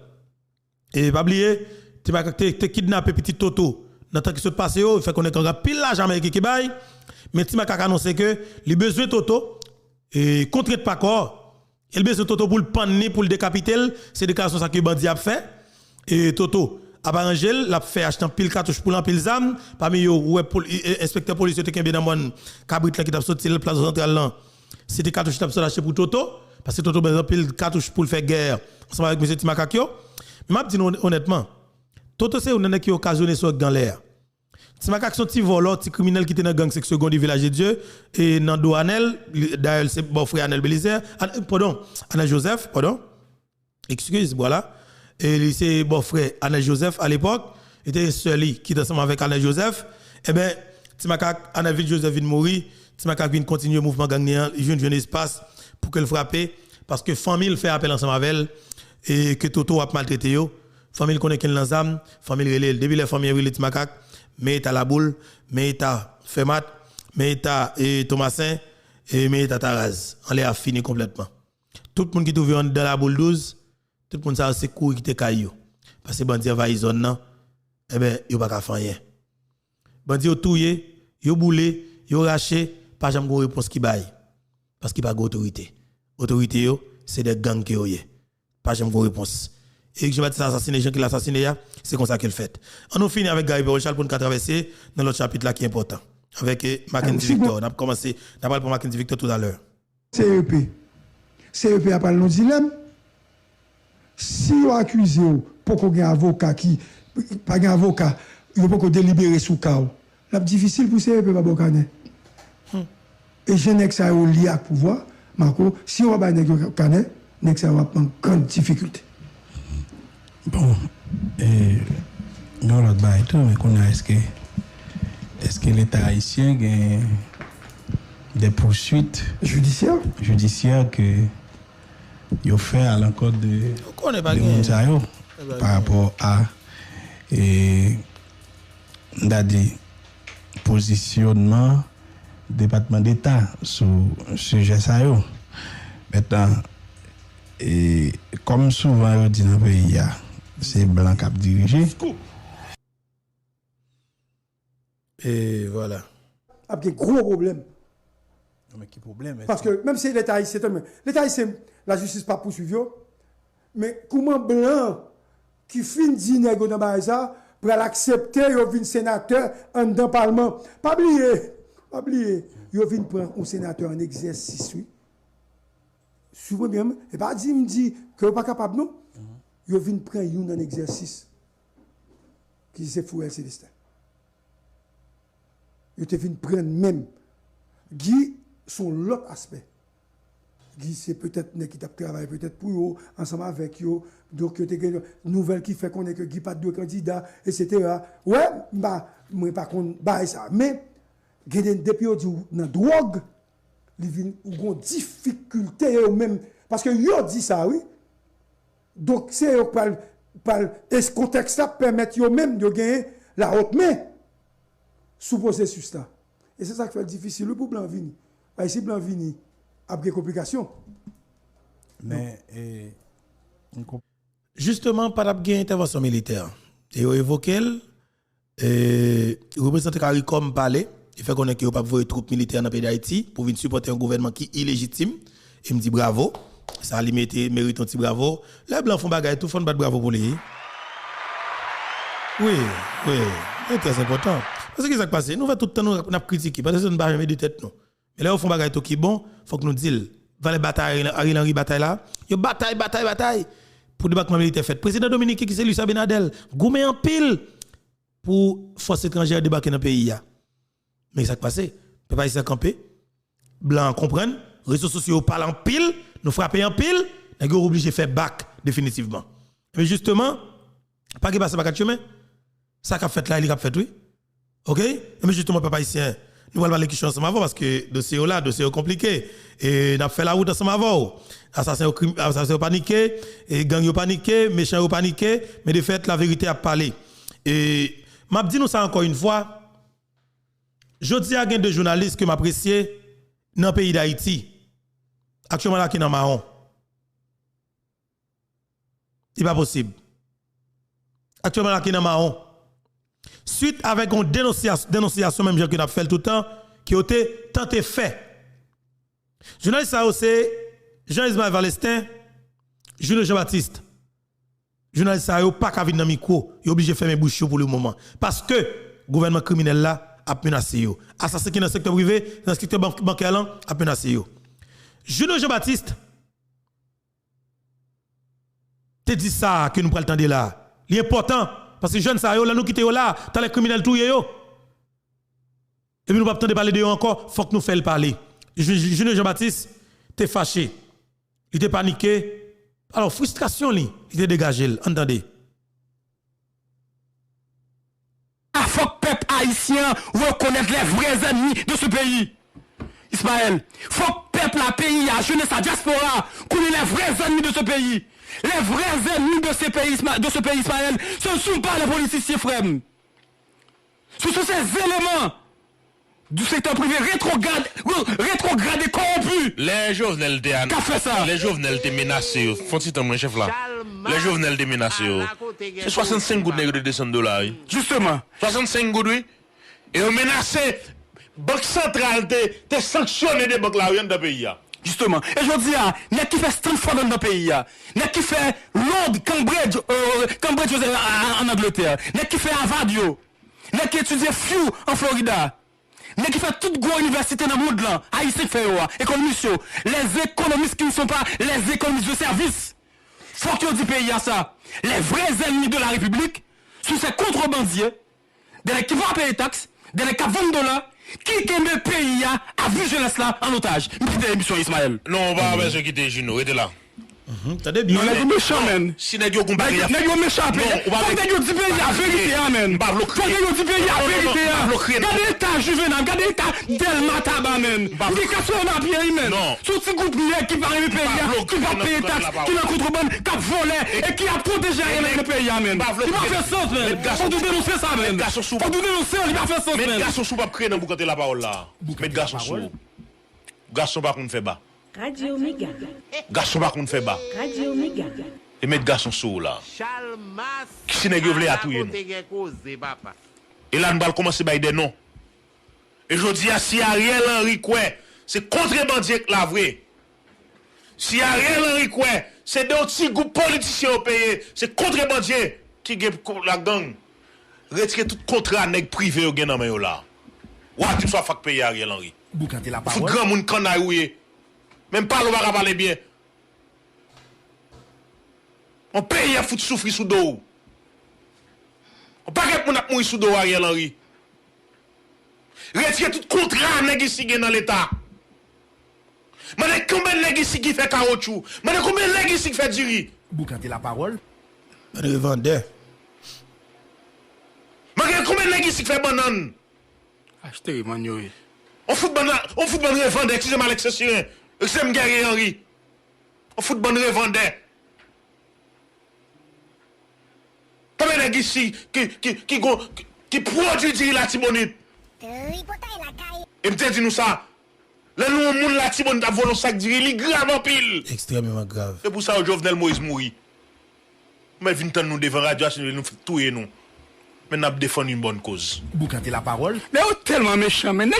Et pas oublier, Timaka te kidnappé petit Toto. Dans temps qui se passe il fait connaître qu'on a pile l'argent américain qui baille, mais Timaka a annoncé que les besoins Toto et contre pas corps, il besoin Toto pour le panner pour le décapiter, c'est déclaration ça que bandi a fait et Toto a arrangé l'a fait acheter pile cartouche pour pile zam parmi yo ouais inspecteur policier qui bien dans mon cabrit là qui t'a sorti le place centrale là c'était cartouche t'a acheté pour Toto parce que Toto ben pile cartouche pour faire guerre ensemble avec monsieur Timakakio m'a dit honnêtement Toto c'est un qui occasionné sur dans l'air Timakak son petit voleur petit criminel qui était dans gang section seconde du village de Dieu et dans Douanel d'ailleurs c'est bon frère Anel Belizer pardon Anel Joseph pardon excuse voilà. Et c'est bon frère Anel Joseph à l'époque, était seul qui était ensemble avec Anel Joseph. Eh bien, Timakak Anel Joseph vient mourir, Timakak vient continuer le mouvement gangnéen, il vient un espace pour qu'elle frappe parce que famille fait appel ensemble avec elle et que Toto a maltraité yo. Famille connaît qu'elle dans âme, famille relève depuis la famille relève Timakak, mais ta la boule, mais ta Femat, mais ta Thomasin et mais ta Taraz. On les a fini complètement. Tout le monde qui trouve dans la boule 12 tout le monde ça c'est courir qui te caillou parce que bandi envahi zone nan eh ben yo pas ka faire rien bandi yo touyer yo boulé yo raché pas jamais gon réponse qui bail parce qu'il pas d'autorité yo c'est des gangs qui yo pas jamais gon réponse et que je vais assassiner les gens qui l'assassiné c'est comme ça qu'elle fait on nous finit avec Gary Rochal pour nous traverser dans l'autre chapitre là qui est important avec Mackenzie Victor on a commencé on a parlé pour Mackenzie Victor tout à l'heure CEP a parlé de dilemme. Si vous accusez pour qu'on ait un avocat qui pas un avocat, il faut qu'on délibérer sous cas. C'est difficile pour CEP pas bocaner. Et je n'ai que ça au lié à pouvoir, Marco, si on va pas bocaner, n'ai ça va prendre grande difficulté. Bon, et dans l'autre bail mais qu'on a est-ce que l'État haïtien a des poursuites judiciaires que il fait à l'encontre de Monsayo par rapport à positionnement département d'État sur ce sujet. Maintenant, comme souvent on dit dans le pays, c'est Blanc qui a dirigé. Et voilà. Il y a un gros problème. Mais quel problème? Parce que même si l'État haïtien, la justice pas poursuivie, mais comment Blanc qui finit dîner dans ça pour l'accepter, il vient sénateur en dans le Parlement. Pas oublier, il vient prendre un sénateur en exercice, oui. Souvent bien, et pas dit que pas capable non. Il vient prendre un en exercice qui c'est Fouel Célestin. Il te vient prendre même Guy son l'autre aspect. Guy c'est peut-être qui t'a travaillé peut-être pour eux ensemble avec eux. Donc il y a une nouvelle qui fait qu'on est que Guy pas de candidat etc. Ouais, moi pas contre ça mais depuis dans drogue il ont difficulté eux même parce que yo dit ça oui. Donc c'est et ce contexte-là permet même de gagner la haute main sous processus là. Et c'est ça qui fait difficile pour Blanc Vini. Parce que si Blanc Vini a des complications. Mais, justement, par rapport à intervention militaire, et on évoque le représentant CARICOM parlait, il fait qu'on n'a pas voulu troupes militaires dans le pays d'Haïti pour venir supporter un gouvernement qui est illégitime. Et me dit bravo, ça a mérite un petit bravo. Les Blancs font bagaille, tout font battre bravo pour lui. Oui, c'est très important. Parce que ce qui s'est passé, nous, tout le temps, nous avons critiqué, parce que nous ne pas jamais de tête. Mais là, on fait bagaille tout qui bon, il faut que nous disions, dans les batailles, Ariel Henry bataille là, il bataille. Pour le débarquement militaire fait. Président Dominique qui c'est Lucien Benadel, goumé en pile pour force étrangère débarquer dans le pays. Mais ça qui passé, peut pas ici camper. Blanc comprennent, réseaux sociaux parlent en pile, nous frapper en pile, nous sommes obligés de faire back définitivement. Mais justement, pas que passe par quatre chemins. Ça qu'a fait là, il a fait oui. OK? Mais justement papa ici, nous allons parler question ensemble avant parce que dossier là, dossier compliqué et n'a fait la route ensemble avant. Assassin au paniqué, et gang au paniqué, méchant au paniqué, mais de fait la vérité a parlé. Et m'a dit nous ça encore une fois. Je dis à deux journalistes que m'apprécier dans le pays d'Haïti. Actuellement là qui dans marron. C'est pas possible. Actuellement là qui dans marron. Suite avec une dénonciation même que n'a fait tout le temps qui a été tenté fait. Journaliste ça c'est Jean-Ismaël Valestin, Julien Jean-Baptiste. Journaliste ça pas qu'à venir dans micro, il est obligé de fermer bouche pour le moment parce que le gouvernement criminel là a menacé yo. Assassin qui dans le secteur privé, dans le secteur bancaire là a menacé yo. Julien Jean-Baptiste te dit ça que nous prenons le temps de là. L'important parce que jeunes ça yo là nous quitter là, tant les criminels tout yo. Et puis nous pas temps de parler de eux encore, faut que nous fassions parler. Julien Jean-Baptiste t'es fâché. Il était paniqué. Alors, frustration, il était dégagé. Entendez. Il faut que le peuple haïtien reconnaisse les vrais ennemis de ce pays. Ismaël, il faut que le peuple, la pays, la jeunesse, la diaspora, connaisse les vrais ennemis de ce pays. Les vrais ennemis de ce pays, Ismaël, ce ne sont pas les politiciens, frères. Ce sont ces éléments du secteur privé rétrograde et corrompu. Les Jovenel Qu'a fait ça? Les Jovenel te menacé. Font-ils mon chef là? Les Jovenel te menacé. C'est 65 gouttes de $200. Justement. 65 gouttes, oui. Et on menacé. Banque centrale te sanctionné des banques là dans le pays. Justement. Et je dis, n'est qui fait Stanford dans le pays, n'est qui fait Londres, Cambridge en Angleterre, n'est qui fait Harvard, n'est qui étudie FIU en Florida. Mais qui fait toute grande université dans le monde là, Haïti fait économistes, les économistes qui ne sont pas les économistes de service. Faut que tu dis pays à ça. Les vrais ennemis de la République sont ces contrebandiers, des qui vont payer les taxes, des qui vendent $, qui aiment le pays à vue jeunesse là en otage. Une petite émission Ismaël. Non, on va pas se quitter Juno, restez là. T'as bien. On est méchant, man. Si n'est pas comparé. On est méchant, man. Faut que tu dis pays à vérité, man. Faut que tu dis pays à vérité. Regardez l'état juvénal, regardez l'état Delma Taba, man. Il casse un pied, man. Son petit groupe qui va arriver pays, qui va payer taxes, qui n'a contrebande, qui a volé et qui a protégé le pays, man. Il va faire sens, man. Faut nous dénoncer ça, man. Faut nous dénoncer, il va faire sens, man. Mais garçon sous pas créer dans boucante la parole là. Mais garçon sous. Garçon par contre fait bas. Radio Méga. Garçon par contre fait bas. Radio Méga. Et mettre garçon sous là. Qui s'est négocié à tout. Et là nous allons commencer par des noms. Et je dis si Ariel Henry quoi, c'est contrebandier la vraie. Si Ariel Henry quoi, c'est des petits groupes politiciens au pays, c'est contrebandier qui gagne la gang. Retirer tout contrat nèg privé au gain dans main là. Ou tu sois fac payer Ariel Henry. Boucanter la Faut parole. grand monde canaille. Même pas, on va parler bien. On paye à foutre souffrir sous dos. On pas que mon mourir sous dos Ariel Henry. Retirer tout contrat négocié dans l'État. Mais combien de négociés qui fait caoutchouc? Mais combien de négociés qui fait du riz? Boucanter la parole. Revendeur. Mais combien de négociés qui fait banane? Achetez, man, On fout banane revendeur, excusez-moi l'expression. Excusez-moi Gary Henry. On fout banane revendeur. Combien de ici qui produit du la Tibonite? Et peut-être dit nous ça. Là nous monde la Tibonite a volé un sac de riz, grave en pile. Extrêmement grave. C'est pour ça que Jovenel Moïse mourit. Mais vient nous devant radio nous tuer nous. Mais n'a défendre une bonne cause. Boucante la parole. Mais vous tellement méchant, mais vous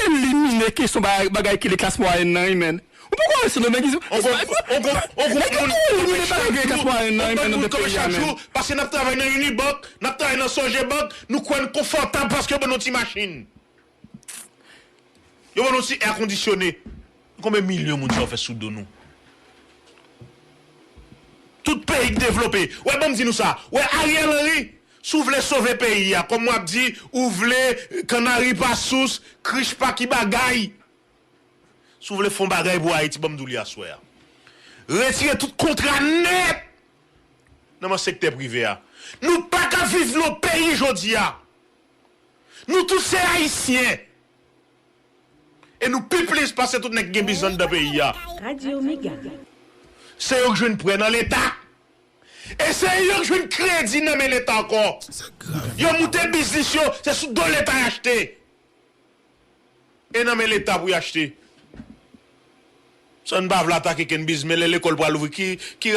éliminé qui sont bagaille qui les classes moyennes nan men. Ou pourquoi c'est le mec qui parce que nous travaillons dans Unibank, nous travaillons dans Sogebank, nous sommes confortables parce que nous avons une machine. Nous avons aussi air conditionné. Combien de millions de gens fait sous de nous? Tout pays développé. Ouais, bon, dis-nous ça. Ouais, Ariel Henry, si vous voulez sauver le pays, comme moi dit, vous voulez Canari pas sous, Krish pas qui bagaille. Si vous voulez faire bagaille pour Haïti, bon, m'douli à soir. Retirez tout contrat net dans le secteur privé. Nous pas qu'à vivre nos pays aujourd'hui. Nous tous ces Haïtiens. Et nous plus passer tout notre besoin de pays. Radio Méga. C'est eux que je ne prends dans l'État. Et c'est eux que je ne crédit dans l'État encore. Ils ont monté le business, c'est sous dans l'État acheté. Et non mais l'État pour y acheter. Ça ne va pas attaquer qu'un business, mais l'école pour l'ouvrir. Qui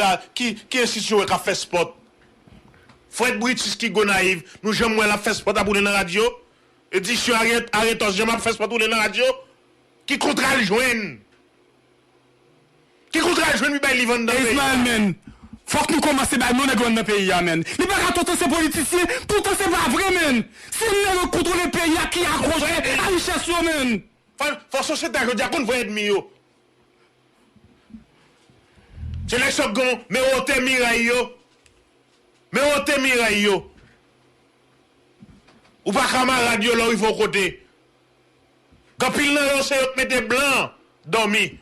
institution qui a fait sport? Fred British qui est naïf. Nous j'aime la fait sport à bout dans la radio. Édition arrête, j'aime fait sport dans la radio. Qui contrat le joindre? Qui contrat le joindre, il va dans le pays? Faut que nous commencions à nous dans le pays, man. Il va pas tous ces politiciens, pourtant c'est pas vrai, man. C'est nous contre le pays qui accroche à richesse, man. Faut société, je dis qu'on va être mieux. C'est les secondes, mais on te miraille, mais on te miraille. Ou pas camarade, là, il faut côté. Quand il n'a pas mettre blanc, dormi.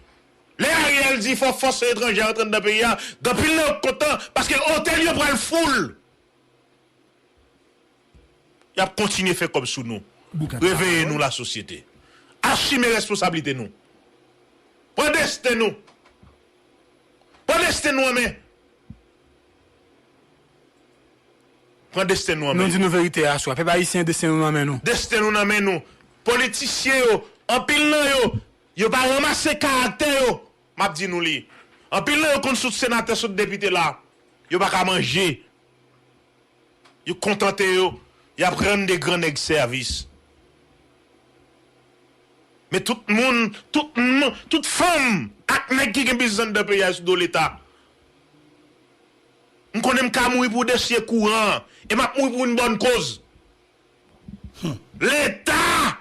Les Ariel dit qu'il faut forcer étrangers en train de payer. Quand il n'a pas content, parce que l'hôtel, il prend le full. Il a continué à faire comme sous nous. Réveillez-nous la société. Assumez responsabilité nous. Protestez nous. Protestez nous, mais. Protestez nous, mais. Nous disons la vérité à soi. Peuple haïtien, destin nous, mais nous. Destin nous, mais nous. Politiciens, en pile, yo pas ramasser caractère, m'a dit nous li. En pile, yo contre sous sénateur, sous député là. Yo pas qu'à manger. Yo contenté yo. Y a prendre des grands services. Mais tout le monde, toute femme, ak qui a besoin de payer sur l'État. On connaît qu'à mourir pour des siècles courants. Et m'a mourir pour une bonne cause. L'État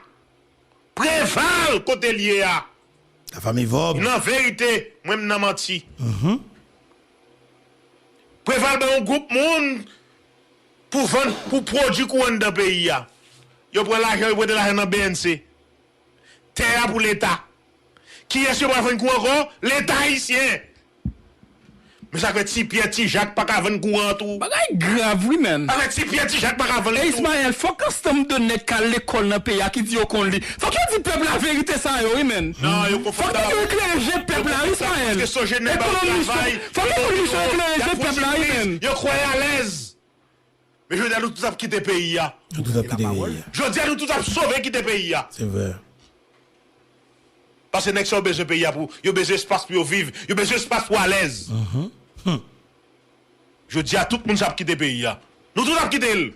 préval côté lié à. La famille Vob. Non, vérité, moi-même n'a menti. Préval dans un groupe monde pour vendre, pour produire courant dans le pays. Yo prend l'argent, yo prend de l'argent dans BNC. Terre pour l'État. Qui est-ce qui va vendre courant encore? L'État haïtien. Mais ça fait si Pierre Jacques pas qu'à vendre courant tout. Bagay grave, oui, man. Avec si Pierre Jacques pas qu'à vendre tout. Ismaël, faut qu'on se donne qu'à l'école dans le pays qui dit qu'on lit. Faut qu'on dise peuple la vérité, ça, oui, man. Non, yo faut qu'on éclaire le peuple là, Ismaël. Parce que ce jeune n'est pas au travail. Faut qu'on éclaire le peuple là, man. Yo croyez à l'aise. Mais je dis à nous tout à quitter le pays. Nous tout à quitter le pays. Je dis à nous tout à sauver quitter le pays. C'est vrai. Parce que nous avons besoin de pays pour. Yo besoin d'espace pour vivre. Yo besoin d'espace pour à l'aise. Je dis à tout le monde qui a quitté le pays. Nous tous avons quitté le.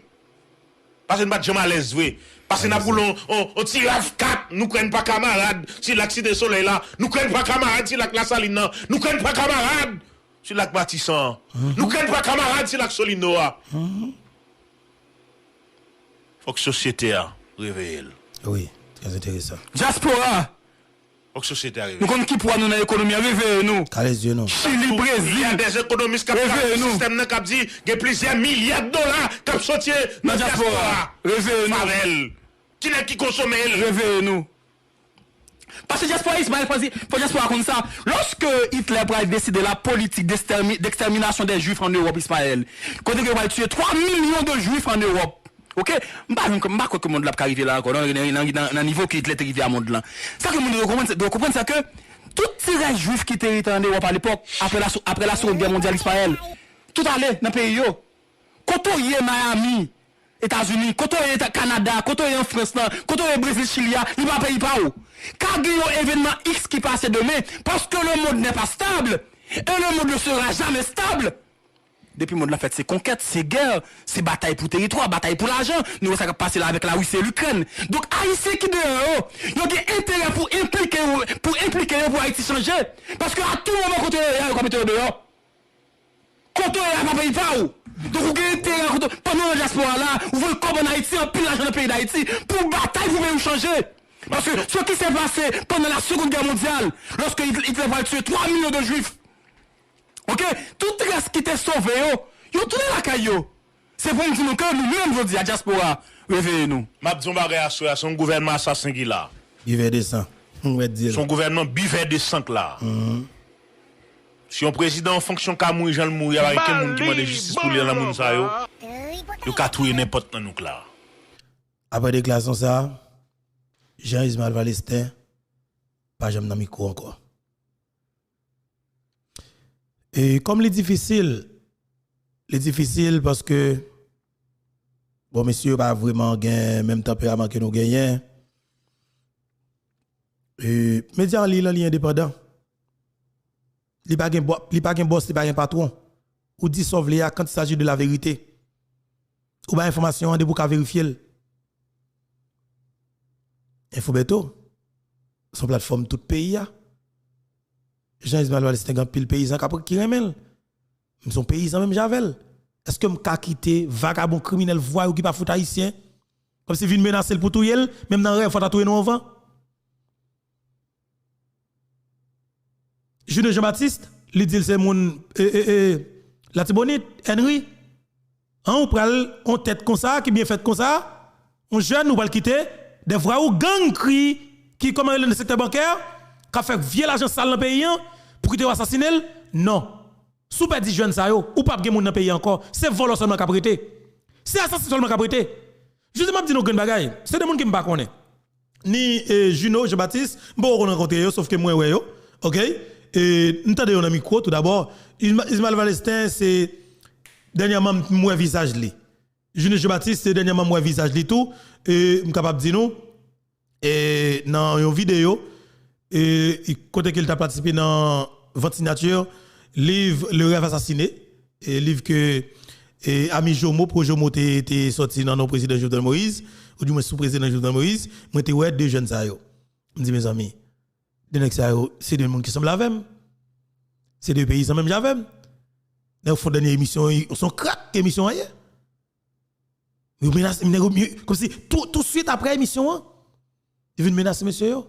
Parce que nous ne sommes pas à l'aise, oui. Parce que nous voulons, on tire à 4, nous ne prenons pas camarades si l'accident soleil là. Nous ne prenons pas camarades si la saline là. Nous ne prenons pas camarades si la bâtissant. Nous ne prenons pas camarades si la solino. Faut que la société a réveillé. Oui, très intéressant. Diaspora. Faut que la société a réveillé. Nous connaissons qui pour nous dans l'économie, réveillez-nous. Calez les yeux, non. Chili, Il y a Brésil. des économistes qui ont fait un système qui dit qu'il y a plusieurs milliards de dollars qui ont sorti dans la diaspora. Réveillez-nous. Qui n'est qui consomme? Réveillez-nous. Parce que diaspora, Ismaël, faut diaspora comme ça. Lorsque Hitler a décidé la politique d'extermination des Juifs en Europe, Ismaël, quand il va tuer 3 millions de Juifs en Europe. Ok? Je ne sais pas que le monde l'a arrivé là encore, dans le niveau qui est arrivé à monde là. Ça que le monde doit comprendre, c'est que tous ces Juifs qui étaient en Europe à l'époque, après la Seconde Guerre mondiale, Ismaël, tout allait dans le pays. Quand quand on y est Miami, États-Unis, quand on est Canada, quand on est en France, quand on est Brésil, Chili, il va payer pas où. Car il y a un événement X qui passe demain, parce que le monde n'est pas stable, et le monde ne sera jamais stable. Depuis le monde l'a fait ses conquêtes, ses guerres, ses batailles pour territoire, batailles pour l'argent. Nous, ça va passer là avec la Russie et l'Ukraine. Donc, Haïti qui dehors, il y a des intérêts pour impliquer pour Haïti changer. Parce que à tout moment, quand on est comme dehors, quand on est à pays pas où. Donc, vous avez intérêt, pendant la diaspora là, vous voulez comme en Haïti, en pile l'argent dans le pays d'Haïti, pour bataille, vous pouvez changer. Parce que ce qui s'est passé pendant la Seconde Guerre mondiale, lorsque Hitler va tuer 3 millions de juifs, ok, tout reste qui était sauvé, yo tourné la caillou. C'est pour nous dire que nous-mêmes, vous dire, à diaspora, réveillez-nous. Mabdon Barré son gouvernement assassin qui là. Bivet de sang. Son gouvernement bivet de sang là. Si un président en fonction qu'a mourir, Jean le mourir, avec quelqu'un qui demande justice pour lui dans le monde, ça yo. Yo ka touyer n'importe dans nous là. Après déclaration ça, Jean-Ismaël Valestin, pas jamais dans micro encore. Et comme les difficile parce que, bon, monsieur, pas vraiment gain même tempérament que nous gagnons. Et média en ligne indépendant. Il pas gain boss, il pas gain patron. Ou dissolve les quand il s'agit de la vérité. Ou pas information de pour vérifier. Infobeto, son plateforme tout pays a. Jean-Ismaël Valestin un pile paysan qui remel. Son paysan même Javel. Est-ce que m'ka quitter vagabond criminel voyou qui pas fout haïtien comme si vinn menacer pour tout yel même dans rêve faut tatouer nous avant. Junior Jean-Baptiste, il dit c'est mon la Tibonite Henry. On pral on tête comme ça qui bien fait comme ça. On jeune nous va le quitter des voyous gang qui comme dans le secteur bancaire qui a fait vieux l'argent sale dans le pays pour quitter assassiner. Non. Sous pas 10 jeunes ça yo ou pas gen moun dans pays encore, c'est vol seulement qu'a prêté. C'est assassin seulement qu'a prêté. Justement dis nous gen bagay, c'est des moun qui me pas connaît. Ni Juno Jean-Baptiste, bon on rencontrer yo sauf que moi ouais yo. OK? Et nous t'avons un micro tout d'abord, Ismaël Valestin c'est dernièrement moi visage li. Juno Jean-Baptiste c'est dernièrement moi visage li tout et me capable dire nous et dans une vidéo et côté qu'il t'a participé dans votre signature livre Le rêve assassiné et livre que Ami Jomo projet Jomo était sorti dans nos président Jovenel Moïse ou du moins sous président Jovenel Moïse moi était ouais deux jeunes ça yo me dit mes amis de nex ça yo c'est des monde qui semble avec c'est des pays sans même j'avais dans fond dernière émission ils sont crack émission hier ils menacent comme si tout de suite après émission ils viennent menacer monsieur yo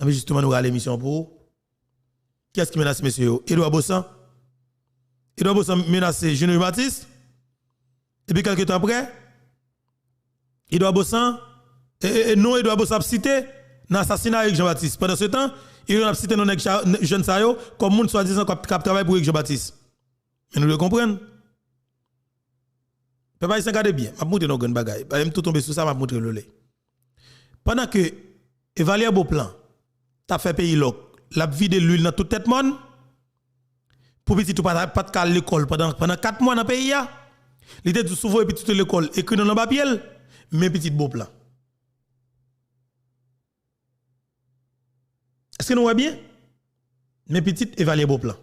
mais justement nous allons l'émission pour qui est-ce qui menace monsieur Edouard Bossan menace Junior Baptiste et puis quelques temps après Edouard Bossan non Edouard Bossan cité dans l'assassinat avec Jean-Baptiste pendant ce temps il a cité non jeune ça yo comme monde soi-disant qui travaille pour Jean-Baptiste mais nous le comprenons papa il regarde bien m'a montrer nos grandes bagaille pas même tout tomber sur ça m'a montrer le lait pendant que Evalier Beauplan t'a fait payer la vie de l'huile dans toute tête monde pour petit tout pas de cal l'école pendant 4 mois dans le pays il était tout souvent et petit l'école écrit dans le papier mais petit beau plan est-ce que nous voyons bien mais petit évaluer beau plan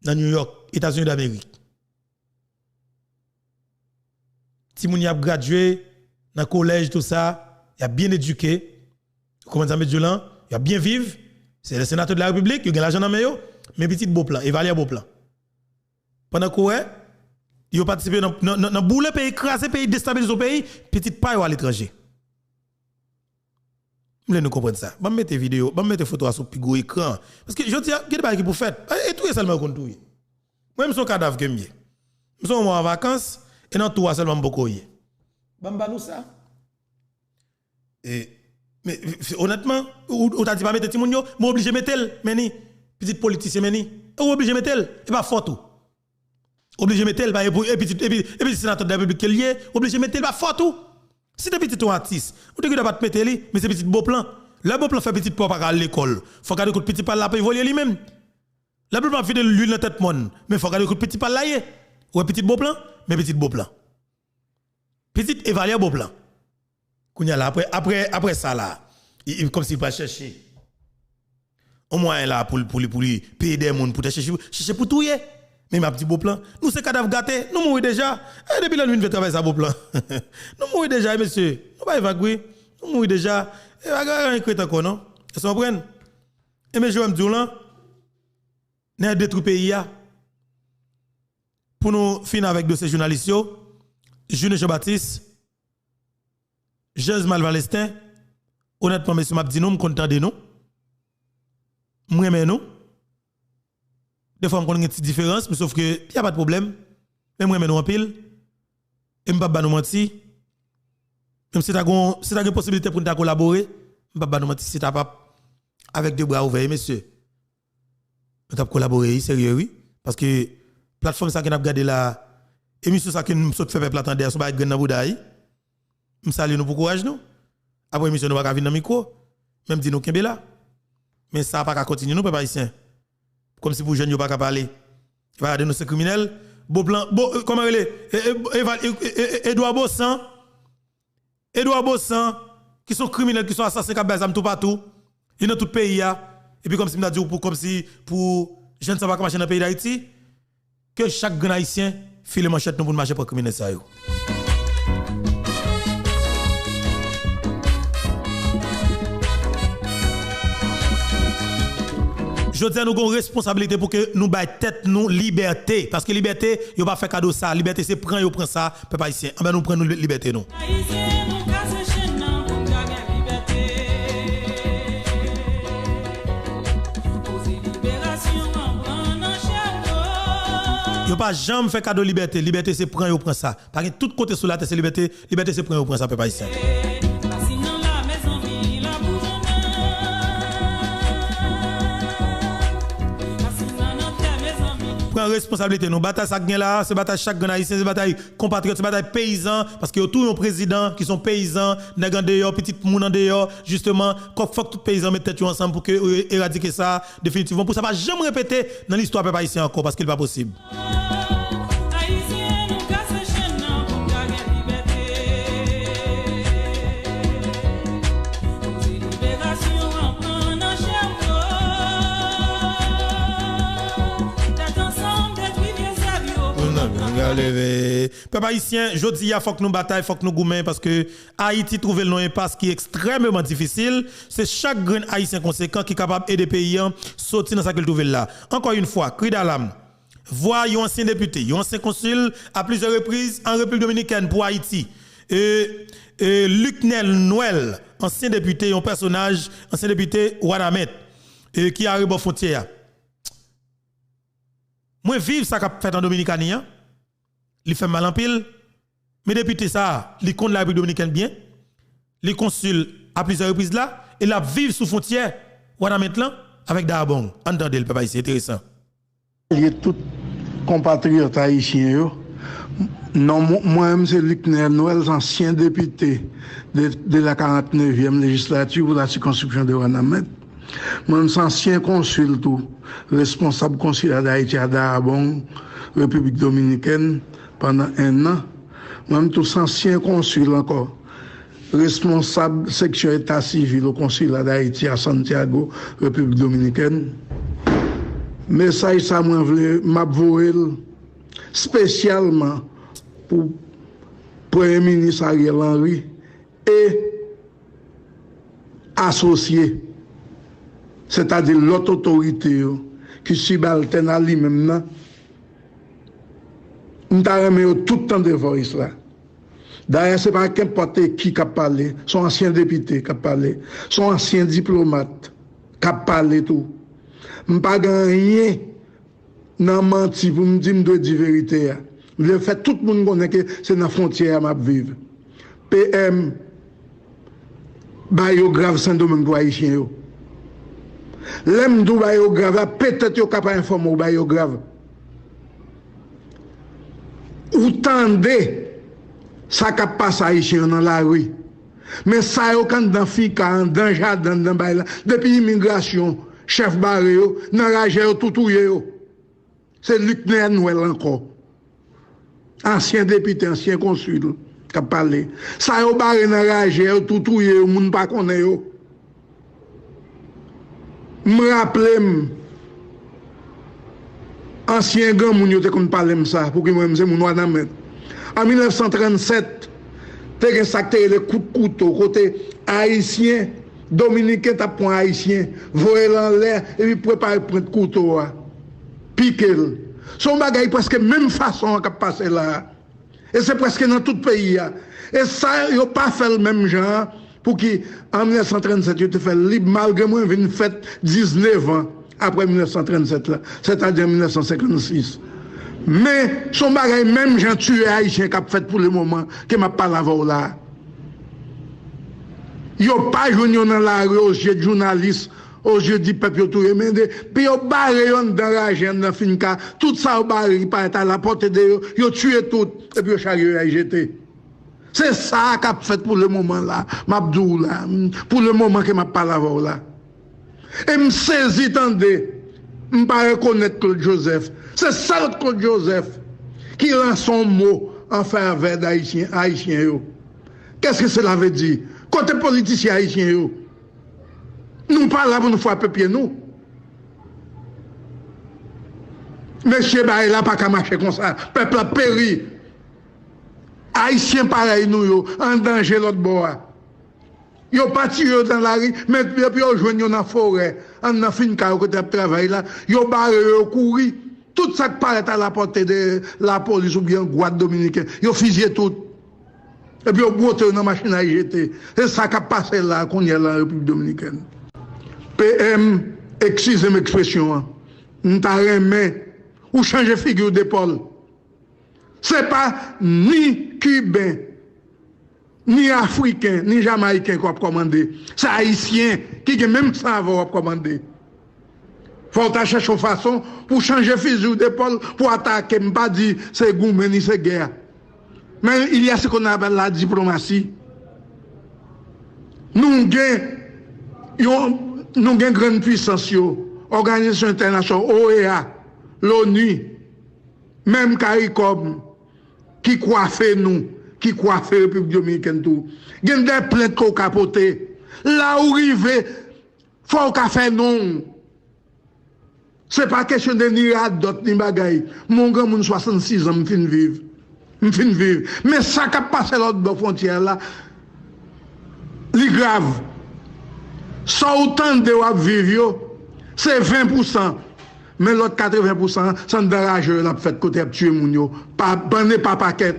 dans New York États-Unis d'Amérique si moun y a gradué dans collège tout ça il a bien éduqué comment ça met violent il a bien vivre. C'est le sénateur de la République, il a l'argent dans main, mais petit beau plan, évaluer beau plan. Pendant que il a participé dans boule pays écraser pays déstabiliser le pays, petit paille à l'étranger. Vous nous comprendre ça. Je vais mettre vidéo, je vais mettre photo sur le plus écran parce que je dis il y a des qui pour faire et tout est seulement contre tout. Moi je suis cadavre que mieux. Je suis en vacances et dans tout seulement beaucoup yé. Bamba nous ça. Et mais honnêtement, ou t'as dit pas mettre Timounio, moi obligé mettre mais ni petit politicien mais ni ou obligé mettre et pas photo. Obligé mettre et puis sénateur de la République lié, obligé mettre pas photo. Si t'es petit artiste, ou t'es pas mettre lui, mais c'est petit beau plan. Le beau plan fait petit pour pas à l'école. Faut garder petit pas là pour voler lui-même. Le beau plan fait de l'huile dans tête monde, mais faut garder petit pas là. Ouais, petit beau plan, mais petit beau plan. Petit évaluer beau plan. Après ça là, comme s'il va chercher au moins là pour payer des gens pour chercher pour tout. Mais ma petit beau plan, nous c'est cadavre gâté, nous mourons déjà. Et depuis la nuit, nous fait travailler ça beau plan. Nous mourons déjà, monsieur. Nous pas évacuer. Nous mourons déjà. Et regarde un encore non. Vous comprenez? Et mais je me dis là, nous détruit pays pour nous finir avec de ces journalistes, Jules Jean-Baptiste, Jez Malvalestin, honnêtement, monsieur Mabdi, nous, content de nous. Moi, mais nous. Des fois, on a une petite différence, mais sauf que, il n'y a pas de problème. Mais moi, nous en pile. Et je ne vais pas nous mentir. Même si tu as une possibilité pour nous collaborer, je ne vais pas nous mentir si tu n'as pas avec deux bras ouverts, monsieur. Nous avons collaboré, sérieux, oui. Parce que, plateforme ça qui n'a pas gardé la émission ça qui nous saute fait peuple attendre son bail grand dans boudaï. Me salue nous pour courage nous. Après émission nous va venir dans micro, même dit nous kembe là. Mais ça pas continuer nous peuple haïtien. Comme si pour jeunes yo pas parler. Il va dénoncer criminel, beau plan, comment il est Edouard Bossan qui sont criminels qui sont assassins qui bazam tout partout. Il dans tout pays et puis comme si m'a dit pour jeunes ça va marcher dans le pays d'Haïti. Que chaque grand haïtien file les manchettes pour marcher pour criminel ça yo. Je dis à nous avons responsabilité pour que nous baillons tête nous liberté parce que liberté yo pas fait cadeau ça, liberté c'est prend yo prend ça peuple haïtien. Ben nous prenons liberté nous. Yo pas jamais fait cadeau liberté. Liberté c'est prendre ou prend ça. Parce que tout côté sur la tête c'est liberté. Liberté c'est prendre ou prend ça peuple haïtien. Prendre responsabilité nous bataille ça gagne là, c'est bataille chaque grand haïtien, c'est bataille compatriotes, c'est bataille paysans parce que tout un président qui sont paysans, nèg en dehors, petit moun en dehors, justement, faut que tout paysan mette tête ensemble pour que éradiquer ça définitivement pour ça va jamais répéter dans l'histoire peuple haïtien encore parce qu'il pas possible. Peuple haïtien, je dis il faut que nous bataille, faut que nous goumens parce que Haïti trouve le impasse qui est extrêmement difficile. C'est chaque grand haïtien conséquent qui est capable d'aider les pays sortir dans ce qu'il trouve là. Encore une fois, cri d'alarme. Voir un ancien député, un ancien consul à plusieurs reprises en République dominicaine pour Haïti. Luc Noël, ancien député, un personnage, ancien député Wanamet, qui arrive aux frontières. Moi, vive ça qu'a fait en Dominicaine. Il fait mal en pile. Mais député ça, il compte la République dominicaine bien. Les consuls à plusieurs reprises là. Et là, vivre sous frontière. Voilà maintenant avec Darabong. Entendez le peuple, c'est intéressant. Il y a tous compatriotes haïtiens. Non, moi-même, c'est Luc Noël, ancien député de la 49e législature pour la circonscription de Wanamet. Moi-même, c'est ancien consul, tout, responsable consulat d'Haïti à Darabong, République dominicaine, pendant 1 an. Moi-même, tous ancien consul encore, responsable section état civil au consulat d'Haïti à Santiago, République dominicaine. Mais ça, moi, m'a voué spécialement pour Premier ministre Ariel Henry et associé, c'est-à-dire l'autre autorité qui subalterne à lui-même. Nous avons tout le temps de voix là. D'ailleurs, ce n'est pas qu'importe qui a parlé, son ancien député qui a parlé, son ancien diplomate qui a parlé tout. Je n'ai pas rien dans menti pour me dire que je dois dire la vérité. Je fais tout le monde connaît que c'est dans la frontière que je vivre. PM, grave Saint-Domingue pour Haïtien. L'homme d'où grave, peut-être qu'il est capable d'informer au grave. Ou tendez ça qui passe Haïtien dans la rue. Mais ça, quand dans Fika, dans le jardin, depuis l'immigration, chef barré, dans la tout. C'est Luc Noël encore. ancien député, ancien consul, qui a parlé. Ça yo barré dans rage, tout touye, moun pas connaît yo. Me rappelle ancien grand moun yo te kon parler ça pour que moi c'est moun wanamet. En 1937, te gen sakte le coup de couteau côté haïtien, dominicain t'a point haïtien, voyer en l'air et puis préparer prendre couteau piquer. Son bagay presque même façon qu'a passé là. Et c'est presque dans tout le pays. Et ça, ils n'ont pas fait le même genre pour qui, en 1937, ils ont fait libre, malgré moi, ils ont fait 19 ans après 1937, c'est-à-dire 1956. Mais son bagay, même gens tué haïtien qu'a fait pour le moment, que m'a pas lavé là. Ils n'ont pas joué dans la rue aux yeux de journalistes, aux yeux du peuple, puis ils ont barré dans la gêne, dans finca, tout ça, ils ont barré, à la portée de eux, ils ont tué tout, et puis ils ont chargé à jeté. C'est ça qu'a fait pour le moment là, Mabdou là, pour le moment que m'a pas lavé là. Et me saisit, tendez, me pas reconnaître Claude Joseph. C'est ça Claude Joseph qui lance son mot en faveur d'Haïtiens. Qu'est-ce que cela veut dire? Côté politicien haïtien, nous pas là pour nous frapper pied nous. Monsieur Baye là pas qu'à marcher comme ça. Peuple a péri. Haïtien pareil nous en danger l'autre bois. Yo parti dans la rue, mais puis yo joignent dans la forêt, en fin de côté de travail là, yo barré yo couru. Tout ça qui paraît à la portée de la police ou bien Guadeloupe dominicaine, yo fusillé tout. Et puis yo boté dans la machine à jeter. C'est ça qui a passé là qu'on y a la République dominicaine. PM, excusez mon expression, nous t'arrêtons ou changer figure d'épaule. C'est pas ni cubain, ni africain, ni jamaïcain qu'on a commandé. C'est haïtien qui a même ça à commander. Faut chercher une façon pour changer figure d'épaule, pour attaquer, je ne pas dire c'est gourmet ni c'est guerre. Mais il y a ce qu'on appelle la diplomatie. Nous avons une grande puissance, Organisation internationale, OEA, l'ONU, même CARICOM, qui coiffe nous, qui coiffe la République dominicaine tout. Il y a des plaintes qu'on capoté. Là où il faut qu'on fasse non. Ce n'est pas question de ni d'autres ni bagaille. Mon grand, mon 66 ans, je fin vivre. Mais ça qui a passé l'autre frontière là, c'est grave. Ça autant de vivre, c'est 20%. Mais l'autre 80%, c'est un dérageur là, fait côté tuer moun pas bandé pas paquet.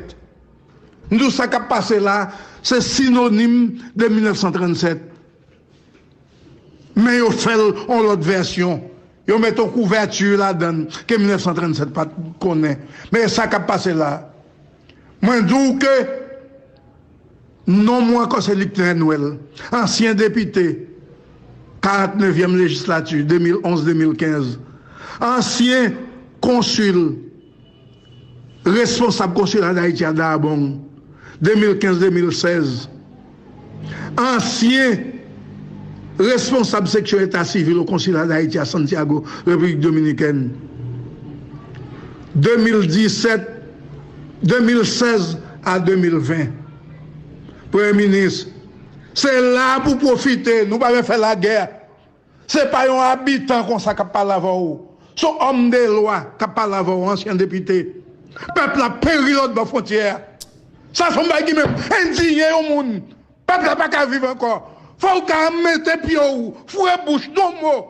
Nous ça qui a passé là, c'est synonyme de 1937. Mais ils fait en l'autre version. Ils mettent une couverture là-dedans que 1937 pas connaît. Mais ça qui a passé là. Moi je dis que non moi quand c'est Luc Noël, ancien député 49e législature 2011-2015. Ancien consul, responsable consulat d'Haïti à Dabong, 2015-2016. Ancien responsable section état civil au consulat d'Haïti à Santiago, République dominicaine. 2016 à 2020. Premier ministre, c'est là pour profiter, nous ne pouvons pas faire la guerre. Ce n'est pas un habitant comme ça qui parle avant vous. Son homme de loi qui parle avant vous, ancien député. Peuple a péri l'autre de la frontière. Ça, c'est un bagage même indigné au monde. Peuple n'a pas qu'à vivre encore. Faut qu'on mette pied ou fouet bouche d'un mot.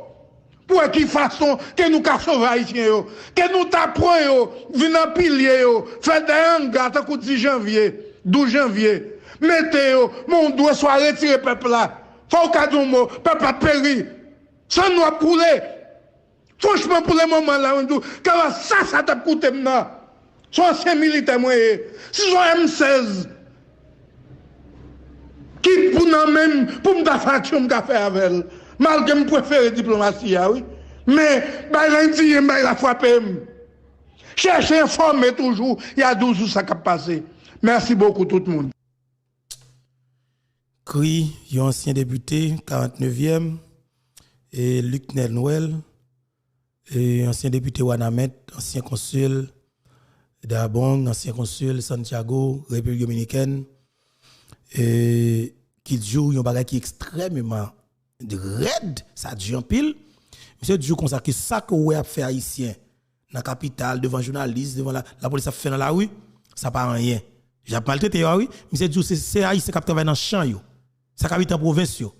Pour qu'il façon que nous sauver haïtiens, que nous t'apprenons, venons pilier, faire des hangars, tant que 10 janvier, 12 janvier. Mettez, mon doigt soit retiré, peuple là. Faut qu'on dise mot, peuple a péri. Ça nous a coulé. Franchement, pour le moment là, on dit, car ça t'a coûté maintenant. Son ancien militaire, moi, si son M16, qui pour nous même, pour me faire faction, me faire avec elle, malgré me préférer diplomatie, oui. Mais, lundi, il a frappé. Cherchez informer toujours, il y a 12 jours ça qui a passé. Merci beaucoup tout le monde. CRI, un ancien député, 49e, et Luc Noël, et ancien député Wanamet, ancien consul, Dabong, ancien consul Santiago, République dominicaine, et qui joue un bagage qui est extrêmement raide, ça dit en pile. Monsieur dit comme ça que ça que vous avez fait haïtien dans la capitale, devant journalistes, devant la police a fait dans la rue, ça pas rien. J'ai maltraité oui, monsieur dit c'est haïtien qui travaille dans le champ yo. Ça qui habite en province yo.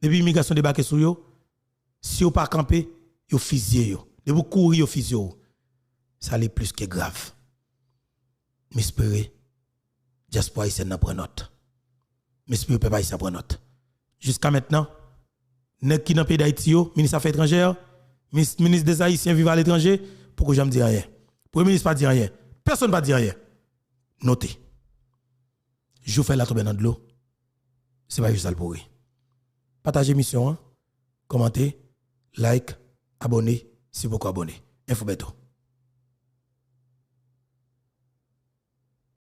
Depuis l'immigration débarqué sur yo, si vous pas camper, yo fusillé yo. De vous courir yo fusillé yo. Ça est plus que grave. M'espérer diaspora haïtienne n'a prend note. M'espérer peuple haïtien prend note. Jusqu'à maintenant, nèg qui dans pays d'Haïti yo, ministre Affaires étrangères, ministre des Haïtiens vivant à l'étranger, pourquoi j'aime dire rien. Premier ministre pas dire rien. Personne pas dire rien. Notez. Je fais la tombe dans de l'eau. C'est pas juste ça le pourri. Partagez l'émission, commentez, like, abonnez, si vous abonnez. Info Beto.